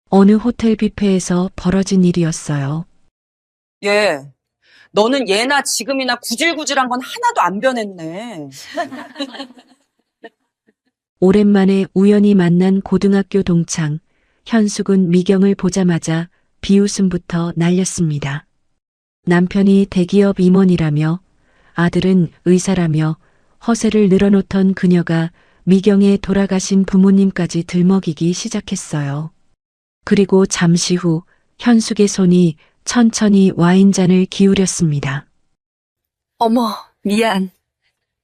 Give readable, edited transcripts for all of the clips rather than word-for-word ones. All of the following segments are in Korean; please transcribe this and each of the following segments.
어느 호텔 뷔페에서 벌어진 일이었어요. 얘, 너는 예나 지금이나 구질구질한 건 하나도 안 변했네. 오랜만에 우연히 만난 고등학교 동창, 현숙은 미경을 보자마자 비웃음부터 날렸습니다. 남편이 대기업 임원이라며 아들은 의사라며 허세를 늘어놓던 그녀가 미경의 돌아가신 부모님까지 들먹이기 시작했어요. 그리고 잠시 후 현숙의 손이 천천히 와인잔을 기울였습니다. 어머, 미안.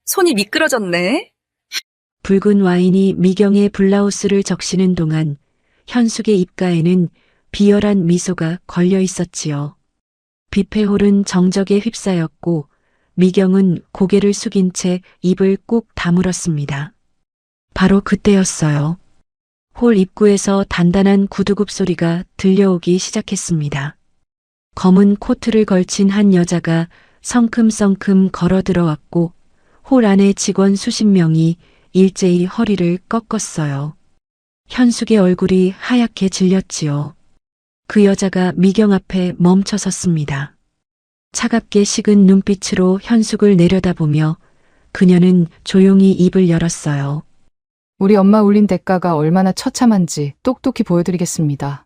손이 미끄러졌네. 붉은 와인이 미경의 블라우스를 적시는 동안 현숙의 입가에는 비열한 미소가 걸려 있었지요. 뷔페홀은 정적에 휩싸였고 미경은 고개를 숙인 채 입을 꾹 다물었습니다. 바로 그때였어요. 홀 입구에서 단단한 구두굽 소리가 들려오기 시작했습니다. 검은 코트를 걸친 한 여자가 성큼성큼 걸어 들어왔고 홀 안의 직원 수십 명이 일제히 허리를 꺾었어요. 현숙의 얼굴이 하얗게 질렸지요. 그 여자가 미경 앞에 멈춰 섰습니다. 차갑게 식은 눈빛으로 현숙을 내려다보며 그녀는 조용히 입을 열었어요. 우리 엄마 울린 대가가 얼마나 처참한지 똑똑히 보여드리겠습니다.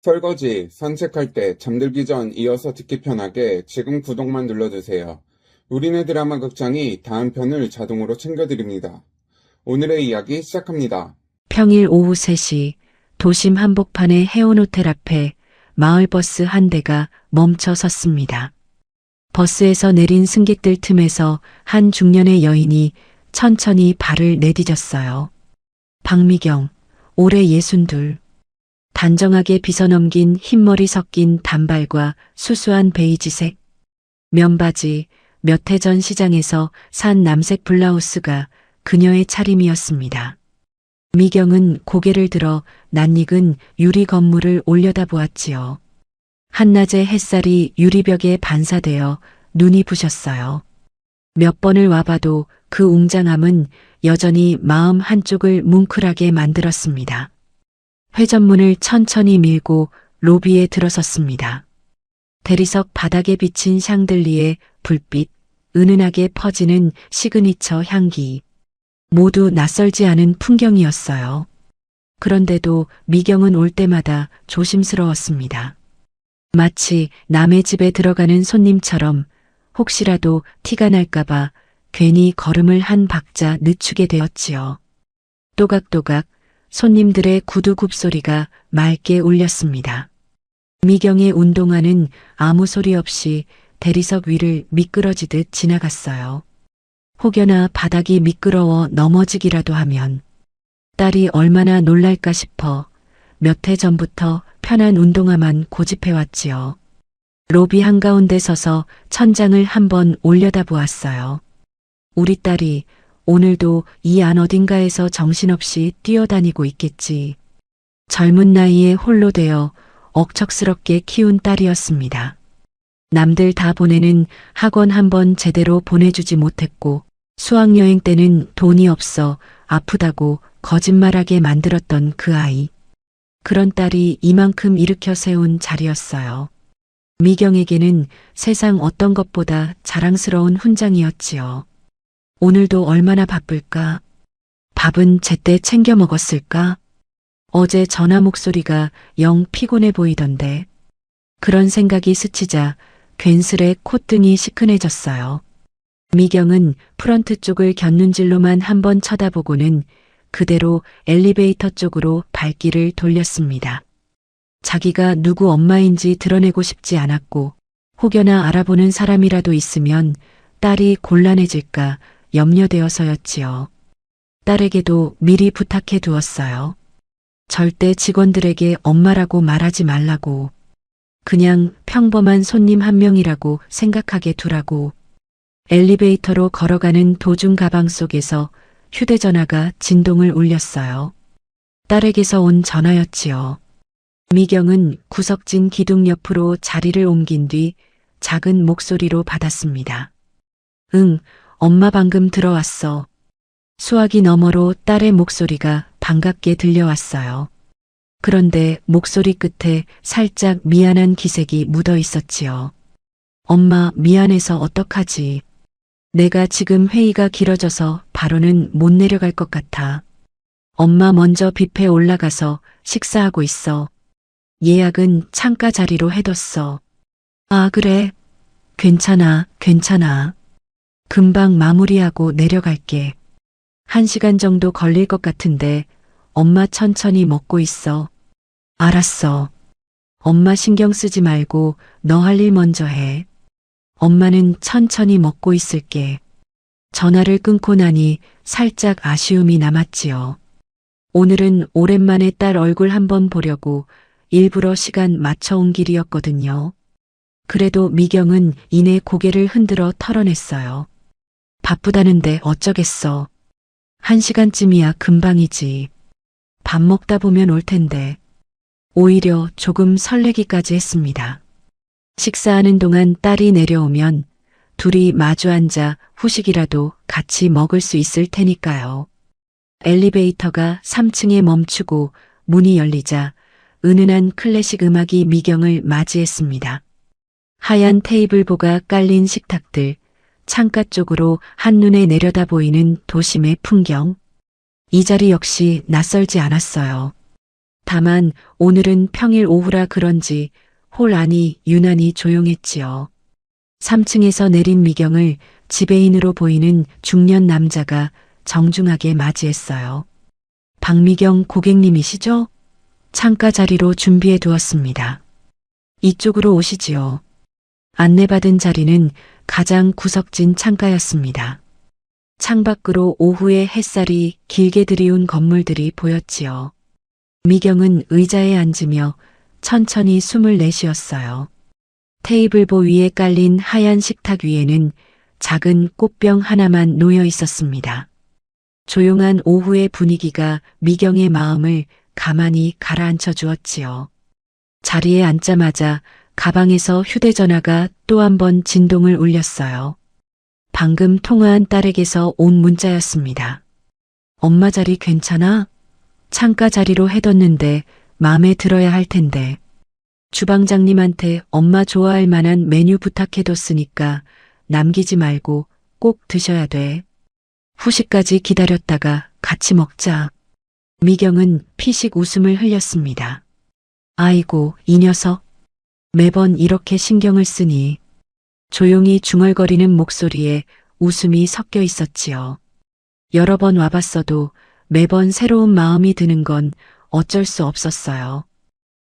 설거지, 산책할 때, 잠들기 전 이어서 듣기 편하게 지금 구독만 눌러주세요. 우리네 드라마 극장이 다음 편을 자동으로 챙겨드립니다. 오늘의 이야기 시작합니다. 평일 오후 3시 도심 한복판의 해운호텔 앞에 마을버스 한 대가 멈춰 섰습니다. 버스에서 내린 승객들 틈에서 한 중년의 여인이 천천히 발을 내디뎠어요. 박미경, 올해 62. 단정하게 빗어넘긴 흰머리 섞인 단발과 수수한 베이지색, 면바지, 몇 해 전 시장에서 산 남색 블라우스가 그녀의 차림이었습니다. 미경은 고개를 들어 낯익은 유리 건물을 올려다보았지요. 한낮의 햇살이 유리벽에 반사되어 눈이 부셨어요. 몇 번을 와봐도 그 웅장함은 여전히 마음 한쪽을 뭉클하게 만들었습니다. 회전문을 천천히 밀고 로비에 들어섰습니다. 대리석 바닥에 비친 샹들리에 불빛, 은은하게 퍼지는 시그니처 향기. 모두 낯설지 않은 풍경이었어요. 그런데도 미경은 올 때마다 조심스러웠습니다. 마치 남의 집에 들어가는 손님처럼 혹시라도 티가 날까봐 괜히 걸음을 한 박자 늦추게 되었지요. 또각또각 손님들의 구두 굽소리가 맑게 울렸습니다. 미경의 운동화는 아무 소리 없이 대리석 위를 미끄러지듯 지나갔어요. 혹여나 바닥이 미끄러워 넘어지기라도 하면 딸이 얼마나 놀랄까 싶어 몇 해 전부터 편한 운동화만 고집해왔지요. 로비 한가운데 서서 천장을 한번 올려다보았어요. 우리 딸이 오늘도 이 안 어딘가에서 정신없이 뛰어다니고 있겠지. 젊은 나이에 홀로 되어 억척스럽게 키운 딸이었습니다. 남들 다 보내는 학원 한번 제대로 보내주지 못했고 수학여행 때는 돈이 없어 아프다고 거짓말하게 만들었던 그 아이. 그런 딸이 이만큼 일으켜 세운 자리였어요. 미경에게는 세상 어떤 것보다 자랑스러운 훈장이었지요. 오늘도 얼마나 바쁠까? 밥은 제때 챙겨 먹었을까? 어제 전화 목소리가 영 피곤해 보이던데. 그런 생각이 스치자 괜스레 콧등이 시큰해졌어요. 미경은 프런트 쪽을 곁눈질로만 한번 쳐다보고는 그대로 엘리베이터 쪽으로 발길을 돌렸습니다. 자기가 누구 엄마인지 드러내고 싶지 않았고 혹여나 알아보는 사람이라도 있으면 딸이 곤란해질까 염려되어서였지요. 딸에게도 미리 부탁해 두었어요. 절대 직원들에게 엄마라고 말하지 말라고. 그냥 평범한 손님 한 명이라고 생각하게 두라고. 엘리베이터로 걸어가는 도중 가방 속에서 휴대전화가 진동을 울렸어요. 딸에게서 온 전화였지요. 미경은 구석진 기둥 옆으로 자리를 옮긴 뒤 작은 목소리로 받았습니다. 응, 엄마 방금 들어왔어. 수화기 너머로 딸의 목소리가 반갑게 들려왔어요. 그런데 목소리 끝에 살짝 미안한 기색이 묻어 있었지요. 엄마, 미안해서 어떡하지? 내가 지금 회의가 길어져서 바로는 못 내려갈 것 같아. 엄마 먼저 뷔페 올라가서 식사하고 있어. 예약은 창가 자리로 해뒀어. 아, 그래. 괜찮아, 괜찮아. 금방 마무리하고 내려갈게. 1시간 정도 걸릴 것 같은데 엄마 천천히 먹고 있어. 알았어. 엄마 신경 쓰지 말고 너 할 일 먼저 해. 엄마는 천천히 먹고 있을게. 전화를 끊고 나니 살짝 아쉬움이 남았지요. 오늘은 오랜만에 딸 얼굴 한번 보려고 일부러 시간 맞춰온 길이었거든요. 그래도 미경은 이내 고개를 흔들어 털어냈어요. 바쁘다는데 어쩌겠어. 1시간쯤이야 금방이지. 밥 먹다 보면 올 텐데. 오히려 조금 설레기까지 했습니다. 식사하는 동안 딸이 내려오면 둘이 마주 앉아 후식이라도 같이 먹을 수 있을 테니까요. 엘리베이터가 3층에 멈추고 문이 열리자 은은한 클래식 음악이 미경을 맞이했습니다. 하얀 테이블보가 깔린 식탁들, 창가 쪽으로 한눈에 내려다 보이는 도심의 풍경. 이 자리 역시 낯설지 않았어요. 다만 오늘은 평일 오후라 그런지 홀 안이 유난히 조용했지요. 3층에서 내린 미경을 지배인으로 보이는 중년 남자가 정중하게 맞이했어요. 박미경 고객님이시죠? 창가 자리로 준비해 두었습니다. 이쪽으로 오시지요. 안내받은 자리는 가장 구석진 창가였습니다. 창밖으로 오후의 햇살이 길게 들이운 건물들이 보였지요. 미경은 의자에 앉으며 천천히 숨을 내쉬었어요. 테이블보 위에 깔린 하얀 식탁 위에는 작은 꽃병 하나만 놓여 있었습니다. 조용한 오후의 분위기가 미경의 마음을 가만히 가라앉혀 주었지요. 자리에 앉자마자 가방에서 휴대전화가 또 한 번 진동을 울렸어요. 방금 통화한 딸에게서 온 문자였습니다. 엄마 자리 괜찮아? 창가 자리로 해뒀는데 마음에 들어야 할 텐데. 주방장님한테 엄마 좋아할 만한 메뉴 부탁해뒀으니까 남기지 말고 꼭 드셔야 돼. 후식까지 기다렸다가 같이 먹자. 미경은 피식 웃음을 흘렸습니다. 아이고, 이 녀석. 매번 이렇게 신경을 쓰니. 조용히 중얼거리는 목소리에 웃음이 섞여 있었지요. 여러 번 와봤어도 매번 새로운 마음이 드는 건 어쩔 수 없었어요.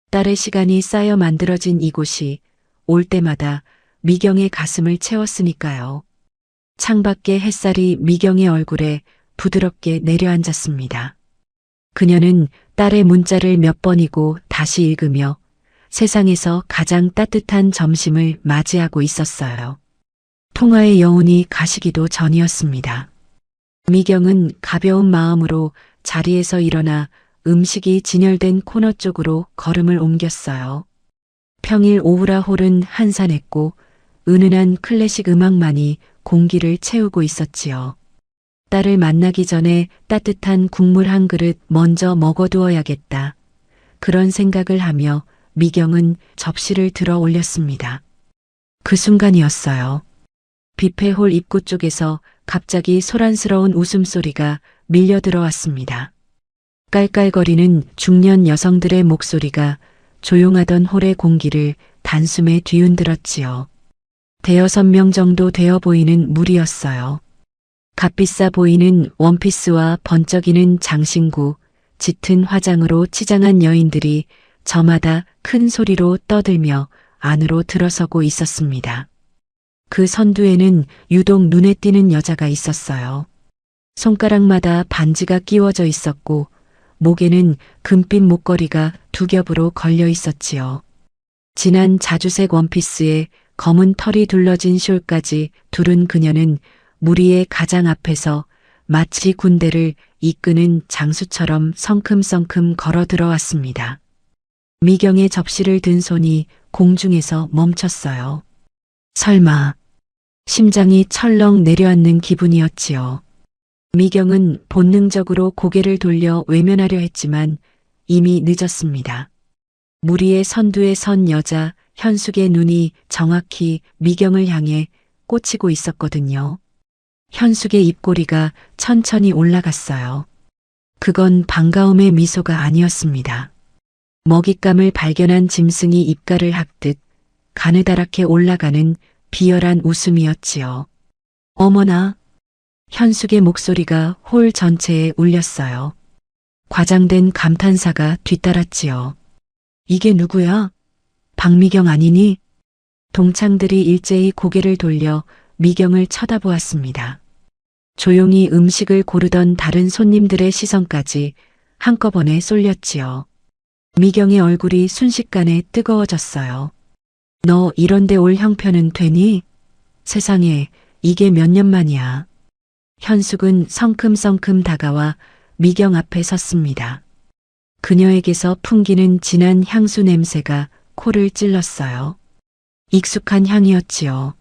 딸의 시간이 쌓여 만들어진 이곳이 올 때마다 미경의 가슴을 채웠으니까요. 창밖의 햇살이 미경의 얼굴에 부드럽게 내려앉았습니다. 그녀는 딸의 문자를 몇 번이고 다시 읽으며 세상에서 가장 따뜻한 점심을 맞이하고 있었어요. 통화의 여운이 가시기도 전이었습니다. 미경은 가벼운 마음으로 자리에서 일어나 음식이 진열된 코너 쪽으로 걸음을 옮겼어요. 평일 오후라 홀은 한산했고 은은한 클래식 음악만이 공기를 채우고 있었지요. 딸을 만나기 전에 따뜻한 국물 한 그릇 먼저 먹어두어야겠다. 그런 생각을 하며 미경은 접시를 들어 올렸습니다. 그 순간이었어요. 뷔페홀 입구 쪽에서 갑자기 소란스러운 웃음소리가 밀려 들어왔습니다. 깔깔거리는 중년 여성들의 목소리가 조용하던 홀의 공기를 단숨에 뒤흔들었지요. 5-6명 정도 되어 보이는 무리였어요. 값비싸 보이는 원피스와 번쩍이는 장신구, 짙은 화장으로 치장한 여인들이 저마다 큰 소리로 떠들며 안으로 들어서고 있었습니다. 그 선두에는 유독 눈에 띄는 여자가 있었어요. 손가락마다 반지가 끼워져 있었고 목에는 금빛 목걸이가 2겹으로 걸려 있었지요. 진한 자주색 원피스에 검은 털이 둘러진 숄까지 두른 그녀는 무리의 가장 앞에서 마치 군대를 이끄는 장수처럼 성큼성큼 걸어 들어왔습니다. 미경의 접시를 든 손이 공중에서 멈췄어요. 설마 심장이 철렁 내려앉는 기분이었지요. 미경은 본능적으로 고개를 돌려 외면하려 했지만 이미 늦었습니다. 무리의 선두에 선 여자 현숙의 눈이 정확히 미경을 향해 꽂히고 있었거든요. 현숙의 입꼬리가 천천히 올라갔어요. 그건 반가움의 미소가 아니었습니다. 먹잇감을 발견한 짐승이 입가를 핥듯 가느다랗게 올라가는 비열한 웃음이었지요. 어머나! 현숙의 목소리가 홀 전체에 울렸어요. 과장된 감탄사가 뒤따랐지요. 이게 누구야? 박미경 아니니? 동창들이 일제히 고개를 돌려 미경을 쳐다보았습니다. 조용히 음식을 고르던 다른 손님들의 시선까지 한꺼번에 쏠렸지요. 미경의 얼굴이 순식간에 뜨거워졌어요. 너 이런데 올 형편은 되니? 세상에 이게 몇 년 만이야. 현숙은 성큼성큼 다가와 미경 앞에 섰습니다. 그녀에게서 풍기는 진한 향수 냄새가 코를 찔렀어요. 익숙한 향이었지요.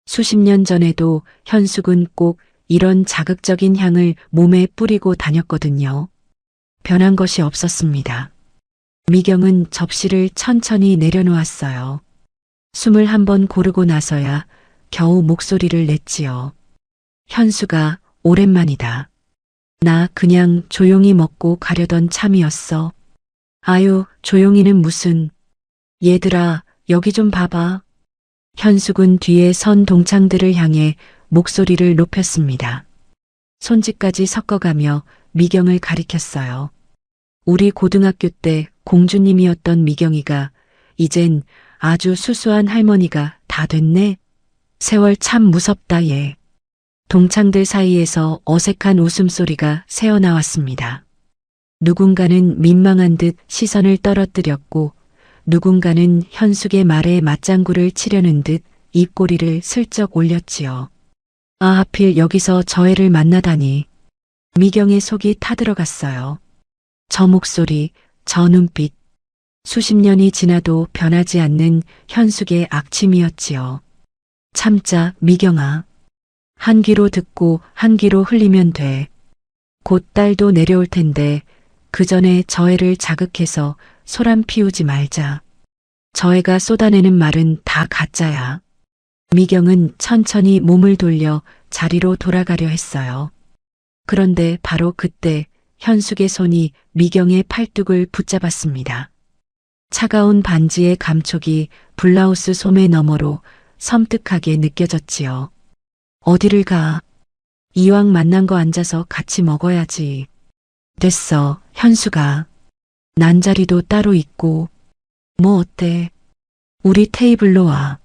수십 년 전에도 현숙은 꼭 이런 자극적인 향을 몸에 뿌리고 다녔거든요. 변한 것이 없었습니다. 미경은 접시를 천천히 내려놓았어요. 숨을 한번 고르고 나서야 겨우 목소리를 냈지요. 현수가 오랜만이다. 나 그냥 조용히 먹고 가려던 참이었어. 아유, 조용히는 무슨. 얘들아, 여기 좀 봐봐. 현숙은 뒤에 선 동창들을 향해 목소리를 높였습니다. 손짓까지 섞어가며 미경을 가리켰어요. 우리 고등학교 때 공주님이었던 미경이가 이젠 아주 수수한 할머니가 다 됐네. 세월 참 무섭다 얘. 동창들 사이에서 어색한 웃음소리가 새어나왔습니다. 누군가는 민망한 듯 시선을 떨어뜨렸고 누군가는 현숙의 말에 맞장구를 치려는 듯 입꼬리를 슬쩍 올렸지요. 아, 하필 여기서 저 애를 만나다니. 미경의 속이 타들어갔어요. 저 목소리, 저 눈빛. 수십 년이 지나도 변하지 않는 현숙의 악취미였지요. 참자, 미경아. 한 귀로 듣고 한 귀로 흘리면 돼. 곧 딸도 내려올 텐데 그 전에 저 애를 자극해서 소란 피우지 말자. 저 애가 쏟아내는 말은 다 가짜야. 미경은 천천히 몸을 돌려 자리로 돌아가려 했어요. 그런데 바로 그때 현숙의 손이 미경의 팔뚝을 붙잡았습니다. 차가운 반지의 감촉이 블라우스 소매 너머로 섬뜩하게 느껴졌지요. 어디를 가? 이왕 만난 거 앉아서 같이 먹어야지. 됐어, 현수가. 난 자리도 따로 있고. 뭐 어때? 우리 테이블로 와.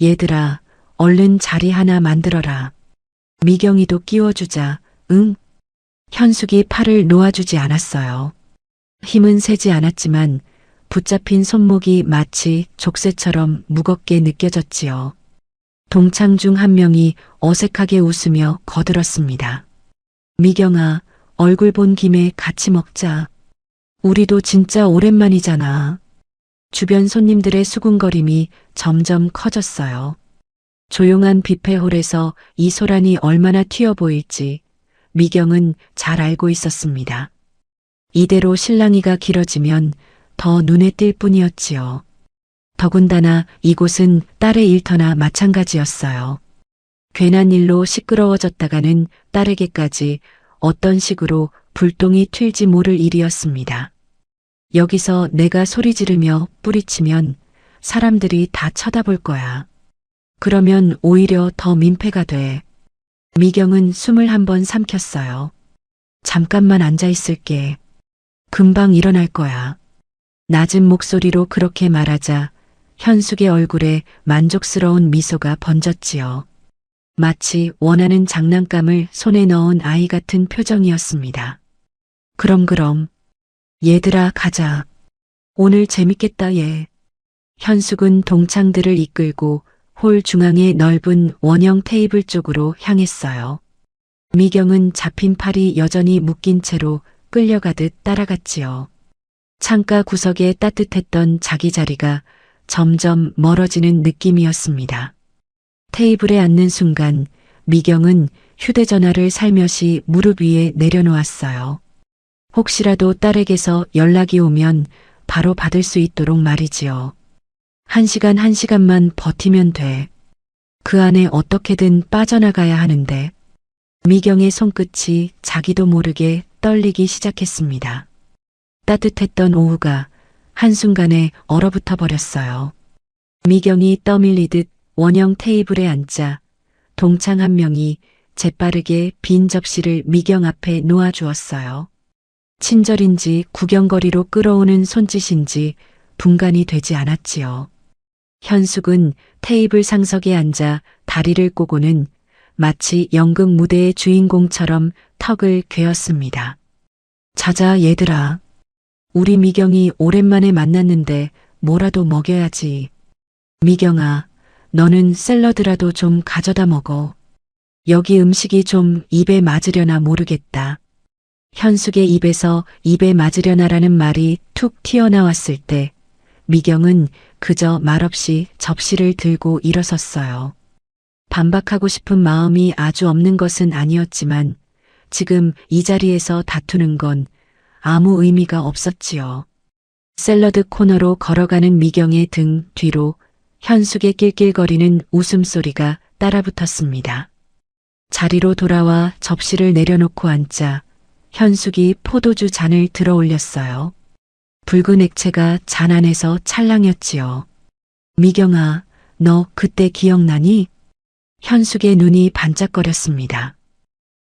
얘들아, 얼른 자리 하나 만들어라. 미경이도 끼워주자, 응? 현숙이 팔을 놓아주지 않았어요. 힘은 세지 않았지만 붙잡힌 손목이 마치 족쇄처럼 무겁게 느껴졌지요. 동창 중 한 명이 어색하게 웃으며 거들었습니다. 미경아, 얼굴 본 김에 같이 먹자. 우리도 진짜 오랜만이잖아. 주변 손님들의 수군거림이 점점 커졌어요. 조용한 뷔페홀에서 이 소란이 얼마나 튀어 보일지 미경은 잘 알고 있었습니다. 이대로 실랑이가 길어지면 더 눈에 띌 뿐이었지요. 더군다나 이곳은 딸의 일터나 마찬가지였어요. 괜한 일로 시끄러워졌다가는 딸에게까지 어떤 식으로 불똥이 튈지 모를 일이었습니다. 여기서 내가 소리 지르며 뿌리치면 사람들이 다 쳐다볼 거야. 그러면 오히려 더 민폐가 돼. 미경은 숨을 한번 삼켰어요. 잠깐만 앉아 있을게. 금방 일어날 거야. 낮은 목소리로 그렇게 말하자 현숙의 얼굴에 만족스러운 미소가 번졌지요. 마치 원하는 장난감을 손에 넣은 아이 같은 표정이었습니다. 그럼. 얘들아 가자. 오늘 재밌겠다 얘. 현숙은 동창들을 이끌고 홀 중앙의 넓은 원형 테이블 쪽으로 향했어요. 미경은 잡힌 팔이 여전히 묶인 채로 끌려가듯 따라갔지요. 창가 구석에 따뜻했던 자기 자리가 점점 멀어지는 느낌이었습니다. 테이블에 앉는 순간 미경은 휴대전화를 살며시 무릎 위에 내려놓았어요. 혹시라도 딸에게서 연락이 오면 바로 받을 수 있도록 말이지요. 1시간 1시간만 버티면 돼. 그 안에 어떻게든 빠져나가야 하는데. 미경의 손끝이 자기도 모르게 떨리기 시작했습니다. 따뜻했던 오후가 한순간에 얼어붙어 버렸어요. 미경이 떠밀리듯 원형 테이블에 앉자 동창 한 명이 재빠르게 빈 접시를 미경 앞에 놓아주었어요. 친절인지 구경거리로 끌어오는 손짓인지 분간이 되지 않았지요. 현숙은 테이블 상석에 앉아 다리를 꼬고는 마치 연극 무대의 주인공처럼 턱을 괴었습니다. 자자 얘들아. 우리 미경이 오랜만에 만났는데 뭐라도 먹여야지. 미경아, 너는 샐러드라도 좀 가져다 먹어. 여기 음식이 좀 입에 맞으려나 모르겠다. 현숙의 입에서 입에 맞으려나라는 말이 툭 튀어나왔을 때 미경은 그저 말없이 접시를 들고 일어섰어요. 반박하고 싶은 마음이 아주 없는 것은 아니었지만 지금 이 자리에서 다투는 건 아무 의미가 없었지요. 샐러드 코너로 걸어가는 미경의 등 뒤로 현숙의 낄낄거리는 웃음소리가 따라붙었습니다. 자리로 돌아와 접시를 내려놓고 앉자 현숙이 포도주 잔을 들어 올렸어요. 붉은 액체가 잔 안에서 찰랑였지요. 미경아, 너 그때 기억나니? 현숙의 눈이 반짝거렸습니다.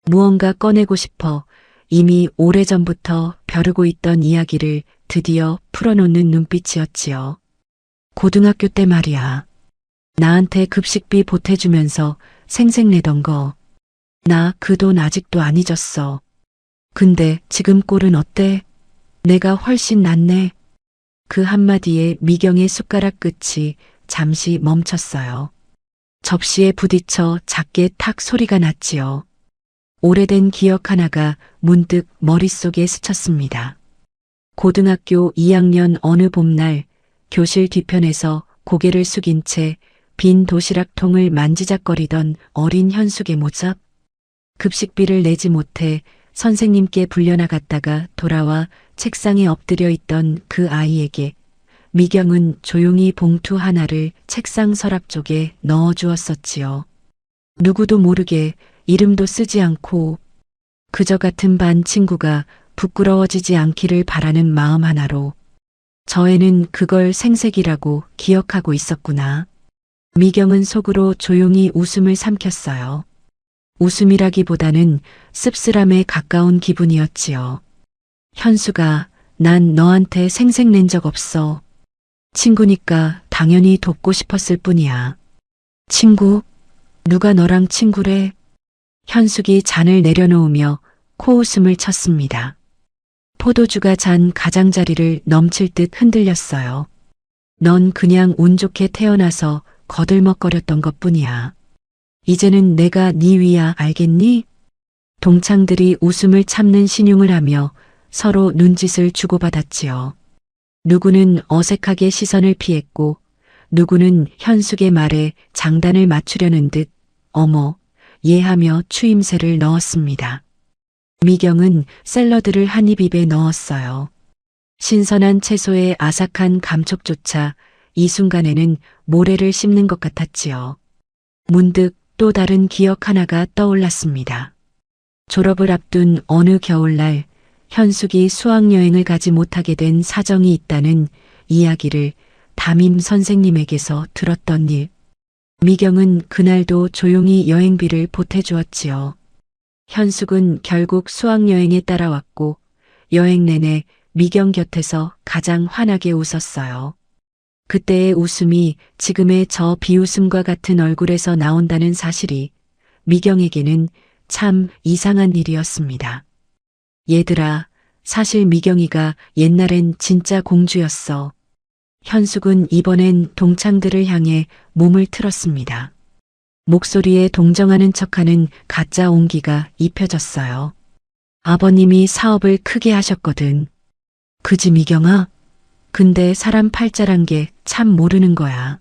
무언가 꺼내고 싶어 이미 오래전부터 벼르고 있던 이야기를 드디어 풀어놓는 눈빛이었지요. 고등학교 때 말이야. 나한테 급식비 보태주면서 생색내던 거. 나 그 돈 아직도 안 잊었어. 근데 지금 꼴은 어때? 내가 훨씬 낫네. 그 한마디에 미경의 숟가락 끝이 잠시 멈췄어요. 접시에 부딪혀 작게 탁 소리가 났지요. 오래된 기억 하나가 문득 머릿속에 스쳤습니다. 고등학교 2학년 어느 봄날 교실 뒤편에서 고개를 숙인 채 빈 도시락통을 만지작거리던 어린 현숙의 모습. 급식비를 내지 못해 선생님께 불려나갔다가 돌아와 책상에 엎드려 있던 그 아이에게 미경은 조용히 봉투 하나를 책상 서랍 쪽에 넣어주었었지요. 누구도 모르게 이름도 쓰지 않고 그저 같은 반 친구가 부끄러워지지 않기를 바라는 마음 하나로 저 애는 그걸 생색이라고 기억하고 있었구나. 미경은 속으로 조용히 웃음을 삼켰어요. 웃음이라기보다는 씁쓸함에 가까운 기분이었지요. 현수가 난 너한테 생색낸 적 없어. 친구니까 당연히 돕고 싶었을 뿐이야. 친구? 누가 너랑 친구래? 현숙이 잔을 내려놓으며 코웃음을 쳤습니다. 포도주가 잔 가장자리를 넘칠 듯 흔들렸어요. 넌 그냥 운 좋게 태어나서 거들먹거렸던 것뿐이야. 이제는 내가 네 위야, 알겠니? 동창들이 웃음을 참는 신용을 하며 서로 눈짓을 주고받았지요. 누구는 어색하게 시선을 피했고 누구는 현숙의 말에 장단을 맞추려는 듯 어머, 예하며 추임새를 넣었습니다. 미경은 샐러드를 한 입 입에 넣었어요. 신선한 채소의 아삭한 감촉조차 이 순간에는 모래를 씹는 것 같았지요. 문득 또 다른 기억 하나가 떠올랐습니다. 졸업을 앞둔 어느 겨울날 현숙이 수학여행을 가지 못하게 된 사정이 있다는 이야기를 담임 선생님에게서 들었던 일. 미경은 그날도 조용히 여행비를 보태주었지요. 현숙은 결국 수학여행에 따라왔고 여행 내내 미경 곁에서 가장 환하게 웃었어요. 그때의 웃음이 지금의 저 비웃음과 같은 얼굴에서 나온다는 사실이 미경에게는 참 이상한 일이었습니다. 얘들아, 사실 미경이가 옛날엔 진짜 공주였어. 현숙은 이번엔 동창들을 향해 몸을 틀었습니다. 목소리에 동정하는 척하는 가짜 온기가 입혀졌어요. 아버님이 사업을 크게 하셨거든. 그지 미경아? 근데 사람 팔자란 게 참 모르는 거야.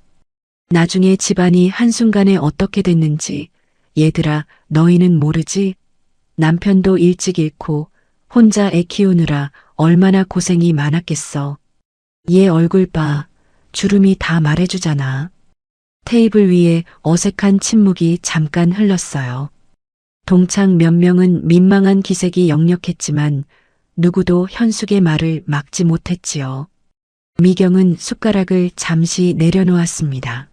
나중에 집안이 한순간에 어떻게 됐는지 얘들아 너희는 모르지? 남편도 일찍 잃고 혼자 애 키우느라 얼마나 고생이 많았겠어. 얘 얼굴 봐. 주름이 다 말해주잖아. 테이블 위에 어색한 침묵이 잠깐 흘렀어요. 동창 몇 명은 민망한 기색이 역력했지만 누구도 현숙의 말을 막지 못했지요. 미경은 숟가락을 잠시 내려놓았습니다.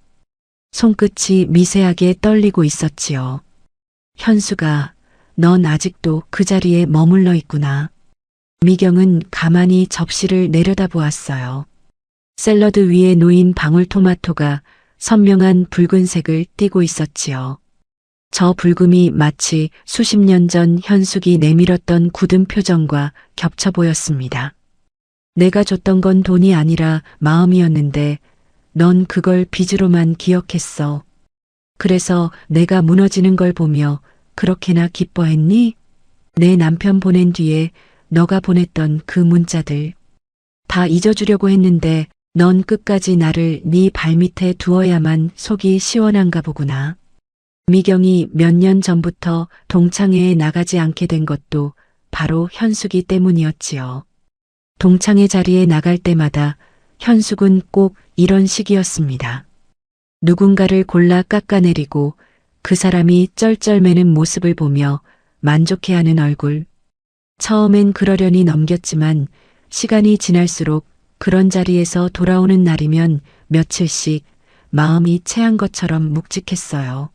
손끝이 미세하게 떨리고 있었지요. 현수가, 넌 아직도 그 자리에 머물러 있구나. 미경은 가만히 접시를 내려다보았어요. 샐러드 위에 놓인 방울토마토가 선명한 붉은색을 띠고 있었지요. 저 붉음이 마치 수십 년 전 현숙이 내밀었던 굳은 표정과 겹쳐 보였습니다. 내가 줬던 건 돈이 아니라 마음이었는데 넌 그걸 빚으로만 기억했어. 그래서 내가 무너지는 걸 보며 그렇게나 기뻐했니? 내 남편 보낸 뒤에 너가 보냈던 그 문자들. 다 잊어주려고 했는데 넌 끝까지 나를 네 발밑에 두어야만 속이 시원한가 보구나. 미경이 몇 년 전부터 동창회에 나가지 않게 된 것도 바로 현숙이 때문이었지요. 동창회 자리에 나갈 때마다 현숙은 꼭 이런 식이었습니다. 누군가를 골라 깎아내리고 그 사람이 쩔쩔매는 모습을 보며 만족해하는 얼굴. 처음엔 그러려니 넘겼지만 시간이 지날수록 그런 자리에서 돌아오는 날이면 며칠씩 마음이 체한 것처럼 묵직했어요.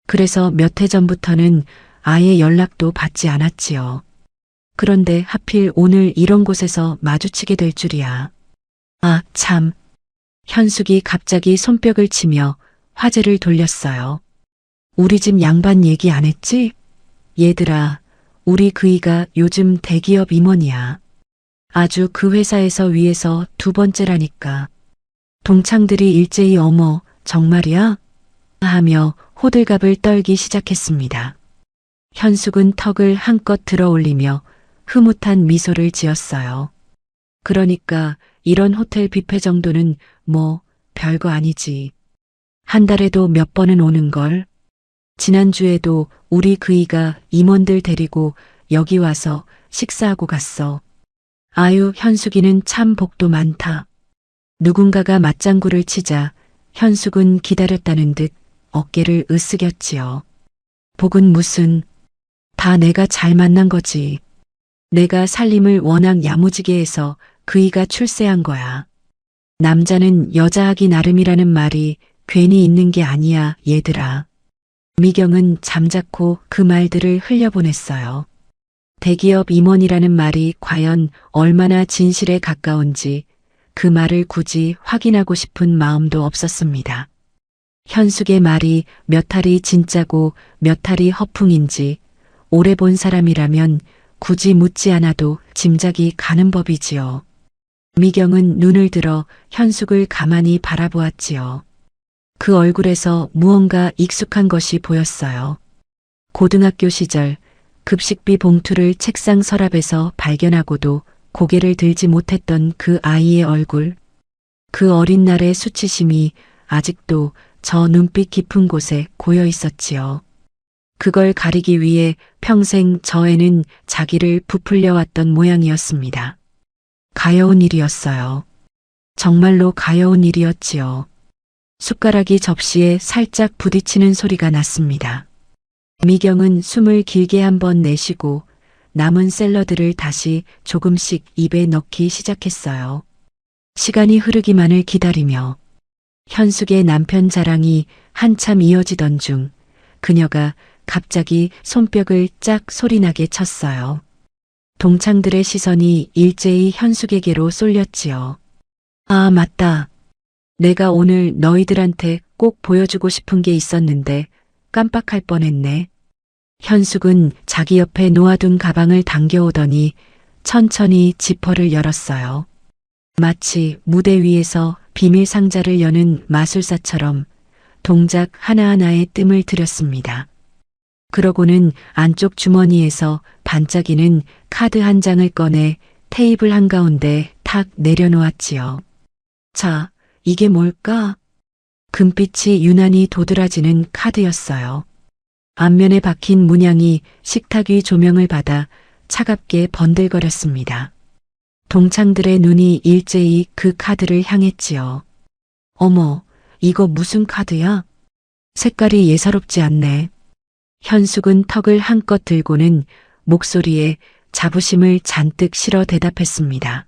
그래서 몇 해 전부터는 아예 연락도 받지 않았지요. 그런데 하필 오늘 이런 곳에서 마주치게 될 줄이야. 아, 참. 현숙이 갑자기 손뼉을 치며 화제를 돌렸어요. 우리 집 양반 얘기 안 했지? 얘들아, 우리 그이가 요즘 대기업 임원이야. 아주 그 회사에서 위에서 두 번째라니까. 동창들이 일제히 어머, 정말이야? 하며 호들갑을 떨기 시작했습니다. 현숙은 턱을 한껏 들어 올리며 흐뭇한 미소를 지었어요. 그러니까 이런 호텔 뷔페 정도는 뭐 별거 아니지. 한 달에도 몇 번은 오는걸. 지난주에도 우리 그이가 임원들 데리고 여기 와서 식사하고 갔어. 아유, 현숙이는 참 복도 많다. 누군가가 맞장구를 치자 현숙은 기다렸다는 듯 어깨를 으쓱였지요. 복은 무슨, 다 내가 잘 만난 거지. 내가 살림을 워낙 야무지게 해서 그이가 출세한 거야. 남자는 여자하기 나름이라는 말이 괜히 있는 게 아니야, 얘들아. 미경은 잠자코 그 말들을 흘려보냈어요. 대기업 임원이라는 말이 과연 얼마나 진실에 가까운지 그 말을 굳이 확인하고 싶은 마음도 없었습니다. 현숙의 말이 몇 알이 진짜고 몇 알이 허풍인지 오래 본 사람이라면 굳이 묻지 않아도 짐작이 가는 법이지요. 미경은 눈을 들어 현숙을 가만히 바라보았지요. 그 얼굴에서 무언가 익숙한 것이 보였어요. 고등학교 시절 급식비 봉투를 책상 서랍에서 발견하고도 고개를 들지 못했던 그 아이의 얼굴. 그 어린 날의 수치심이 아직도 저 눈빛 깊은 곳에 고여 있었지요. 그걸 가리기 위해 평생 저 애는 자기를 부풀려 왔던 모양이었습니다. 가여운 일이었어요. 정말로 가여운 일이었지요. 숟가락이 접시에 살짝 부딪히는 소리가 났습니다. 미경은 숨을 길게 한번 내쉬고 남은 샐러드를 다시 조금씩 입에 넣기 시작했어요. 시간이 흐르기만을 기다리며 현숙의 남편 자랑이 한참 이어지던 중 그녀가 갑자기 손뼉을 짝 소리나게 쳤어요. 동창들의 시선이 일제히 현숙에게로 쏠렸지요. 아, 맞다. 내가 오늘 너희들한테 꼭 보여주고 싶은 게 있었는데 깜빡할 뻔했네. 현숙은 자기 옆에 놓아둔 가방을 당겨오더니 천천히 지퍼를 열었어요. 마치 무대 위에서 비밀 상자를 여는 마술사처럼 동작 하나하나에 뜸을 들였습니다. 그러고는 안쪽 주머니에서 반짝이는 카드 한 장을 꺼내 테이블 한가운데 탁 내려놓았지요. 자, 이게 뭘까? 금빛이 유난히 도드라지는 카드였어요. 앞면에 박힌 문양이 식탁 위 조명을 받아 차갑게 번들거렸습니다. 동창들의 눈이 일제히 그 카드를 향했지요. 어머, 이거 무슨 카드야? 색깔이 예사롭지 않네. 현숙은 턱을 한껏 들고는 목소리에 자부심을 잔뜩 실어 대답했습니다.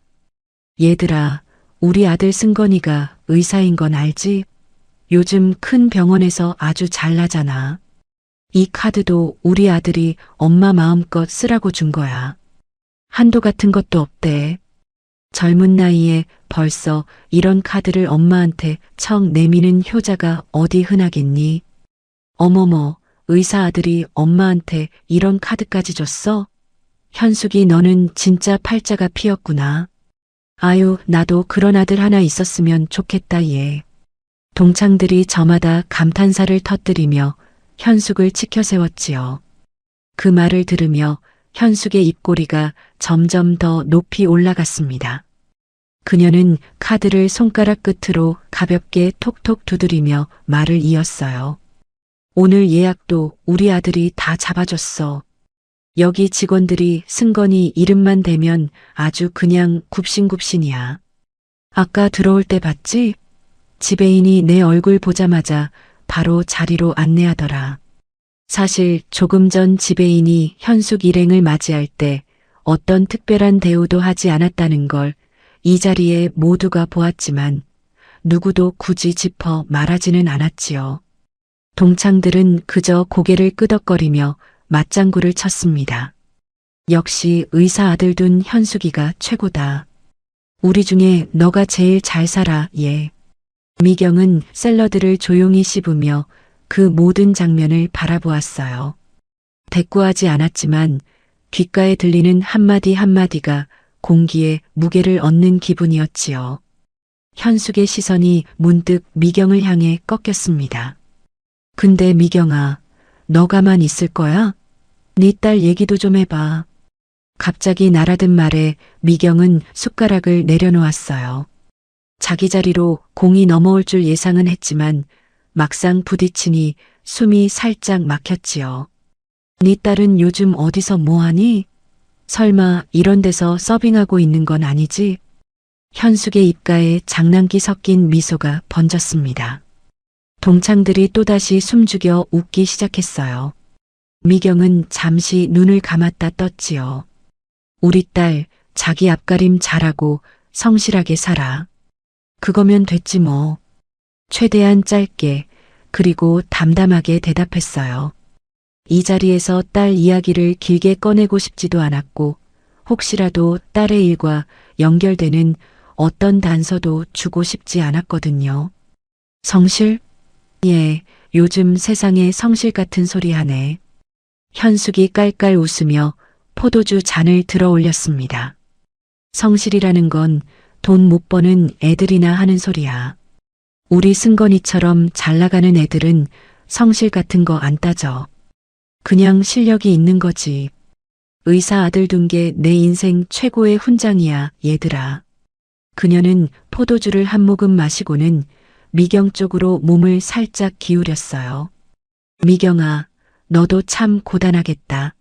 얘들아, 우리 아들 승건이가 의사인 건 알지? 요즘 큰 병원에서 아주 잘 나잖아. 이 카드도 우리 아들이 엄마 마음껏 쓰라고 준 거야. 한도 같은 것도 없대. 젊은 나이에 벌써 이런 카드를 엄마한테 청 내미는 효자가 어디 흔하겠니? 어머머, 의사 아들이 엄마한테 이런 카드까지 줬어? 현숙이 너는 진짜 팔자가 피었구나. 아유, 나도 그런 아들 하나 있었으면 좋겠다 얘. 동창들이 저마다 감탄사를 터뜨리며 현숙을 치켜 세웠지요. 그 말을 들으며 현숙의 입꼬리가 점점 더 높이 올라갔습니다. 그녀는 카드를 손가락 끝으로 가볍게 톡톡 두드리며 말을 이었어요. 오늘 예약도 우리 아들이 다 잡아줬어. 여기 직원들이 승건이 이름만 대면 아주 그냥 굽신굽신이야. 아까 들어올 때 봤지? 지배인이 내 얼굴 보자마자 바로 자리로 안내하더라. 사실 조금 전 지배인이 현숙 일행을 맞이할 때 어떤 특별한 대우도 하지 않았다는 걸 이 자리에 모두가 보았지만 누구도 굳이 짚어 말하지는 않았지요. 동창들은 그저 고개를 끄덕거리며 맞장구를 쳤습니다. 역시 의사 아들 둔 현숙이가 최고다. 우리 중에 너가 제일 잘 살아, 얘. 미경은 샐러드를 조용히 씹으며 그 모든 장면을 바라보았어요. 대꾸하지 않았지만 귓가에 들리는 한마디 한마디가 공기에 무게를 얻는 기분이었지요. 현숙의 시선이 문득 미경을 향해 꺾였습니다. 근데 미경아, 너 가만 있을 거야? 네 딸 얘기도 좀 해봐. 갑자기 날아든 말에 미경은 숟가락을 내려놓았어요. 자기 자리로 공이 넘어올 줄 예상은 했지만 막상 부딪히니 숨이 살짝 막혔지요. 네 딸은 요즘 어디서 뭐하니? 설마 이런 데서 서빙하고 있는 건 아니지? 현숙의 입가에 장난기 섞인 미소가 번졌습니다. 동창들이 또다시 숨죽여 웃기 시작했어요. 미경은 잠시 눈을 감았다 떴지요. 우리 딸 자기 앞가림 잘하고 성실하게 살아. 그거면 됐지 뭐. 최대한 짧게 그리고 담담하게 대답했어요. 이 자리에서 딸 이야기를 길게 꺼내고 싶지도 않았고 혹시라도 딸의 일과 연결되는 어떤 단서도 주고 싶지 않았거든요. 성실? 예, 요즘 세상에 성실 같은 소리 하네. 현숙이 깔깔 웃으며 포도주 잔을 들어 올렸습니다. 성실이라는 건 돈 못 버는 애들이나 하는 소리야. 우리 승건이처럼 잘 나가는 애들은 성실 같은 거 안 따져. 그냥 실력이 있는 거지. 의사 아들 둔 게 내 인생 최고의 훈장이야, 얘들아. 그녀는 포도주를 한 모금 마시고는 미경 쪽으로 몸을 살짝 기울였어요. 미경아, 너도 참 고단하겠다.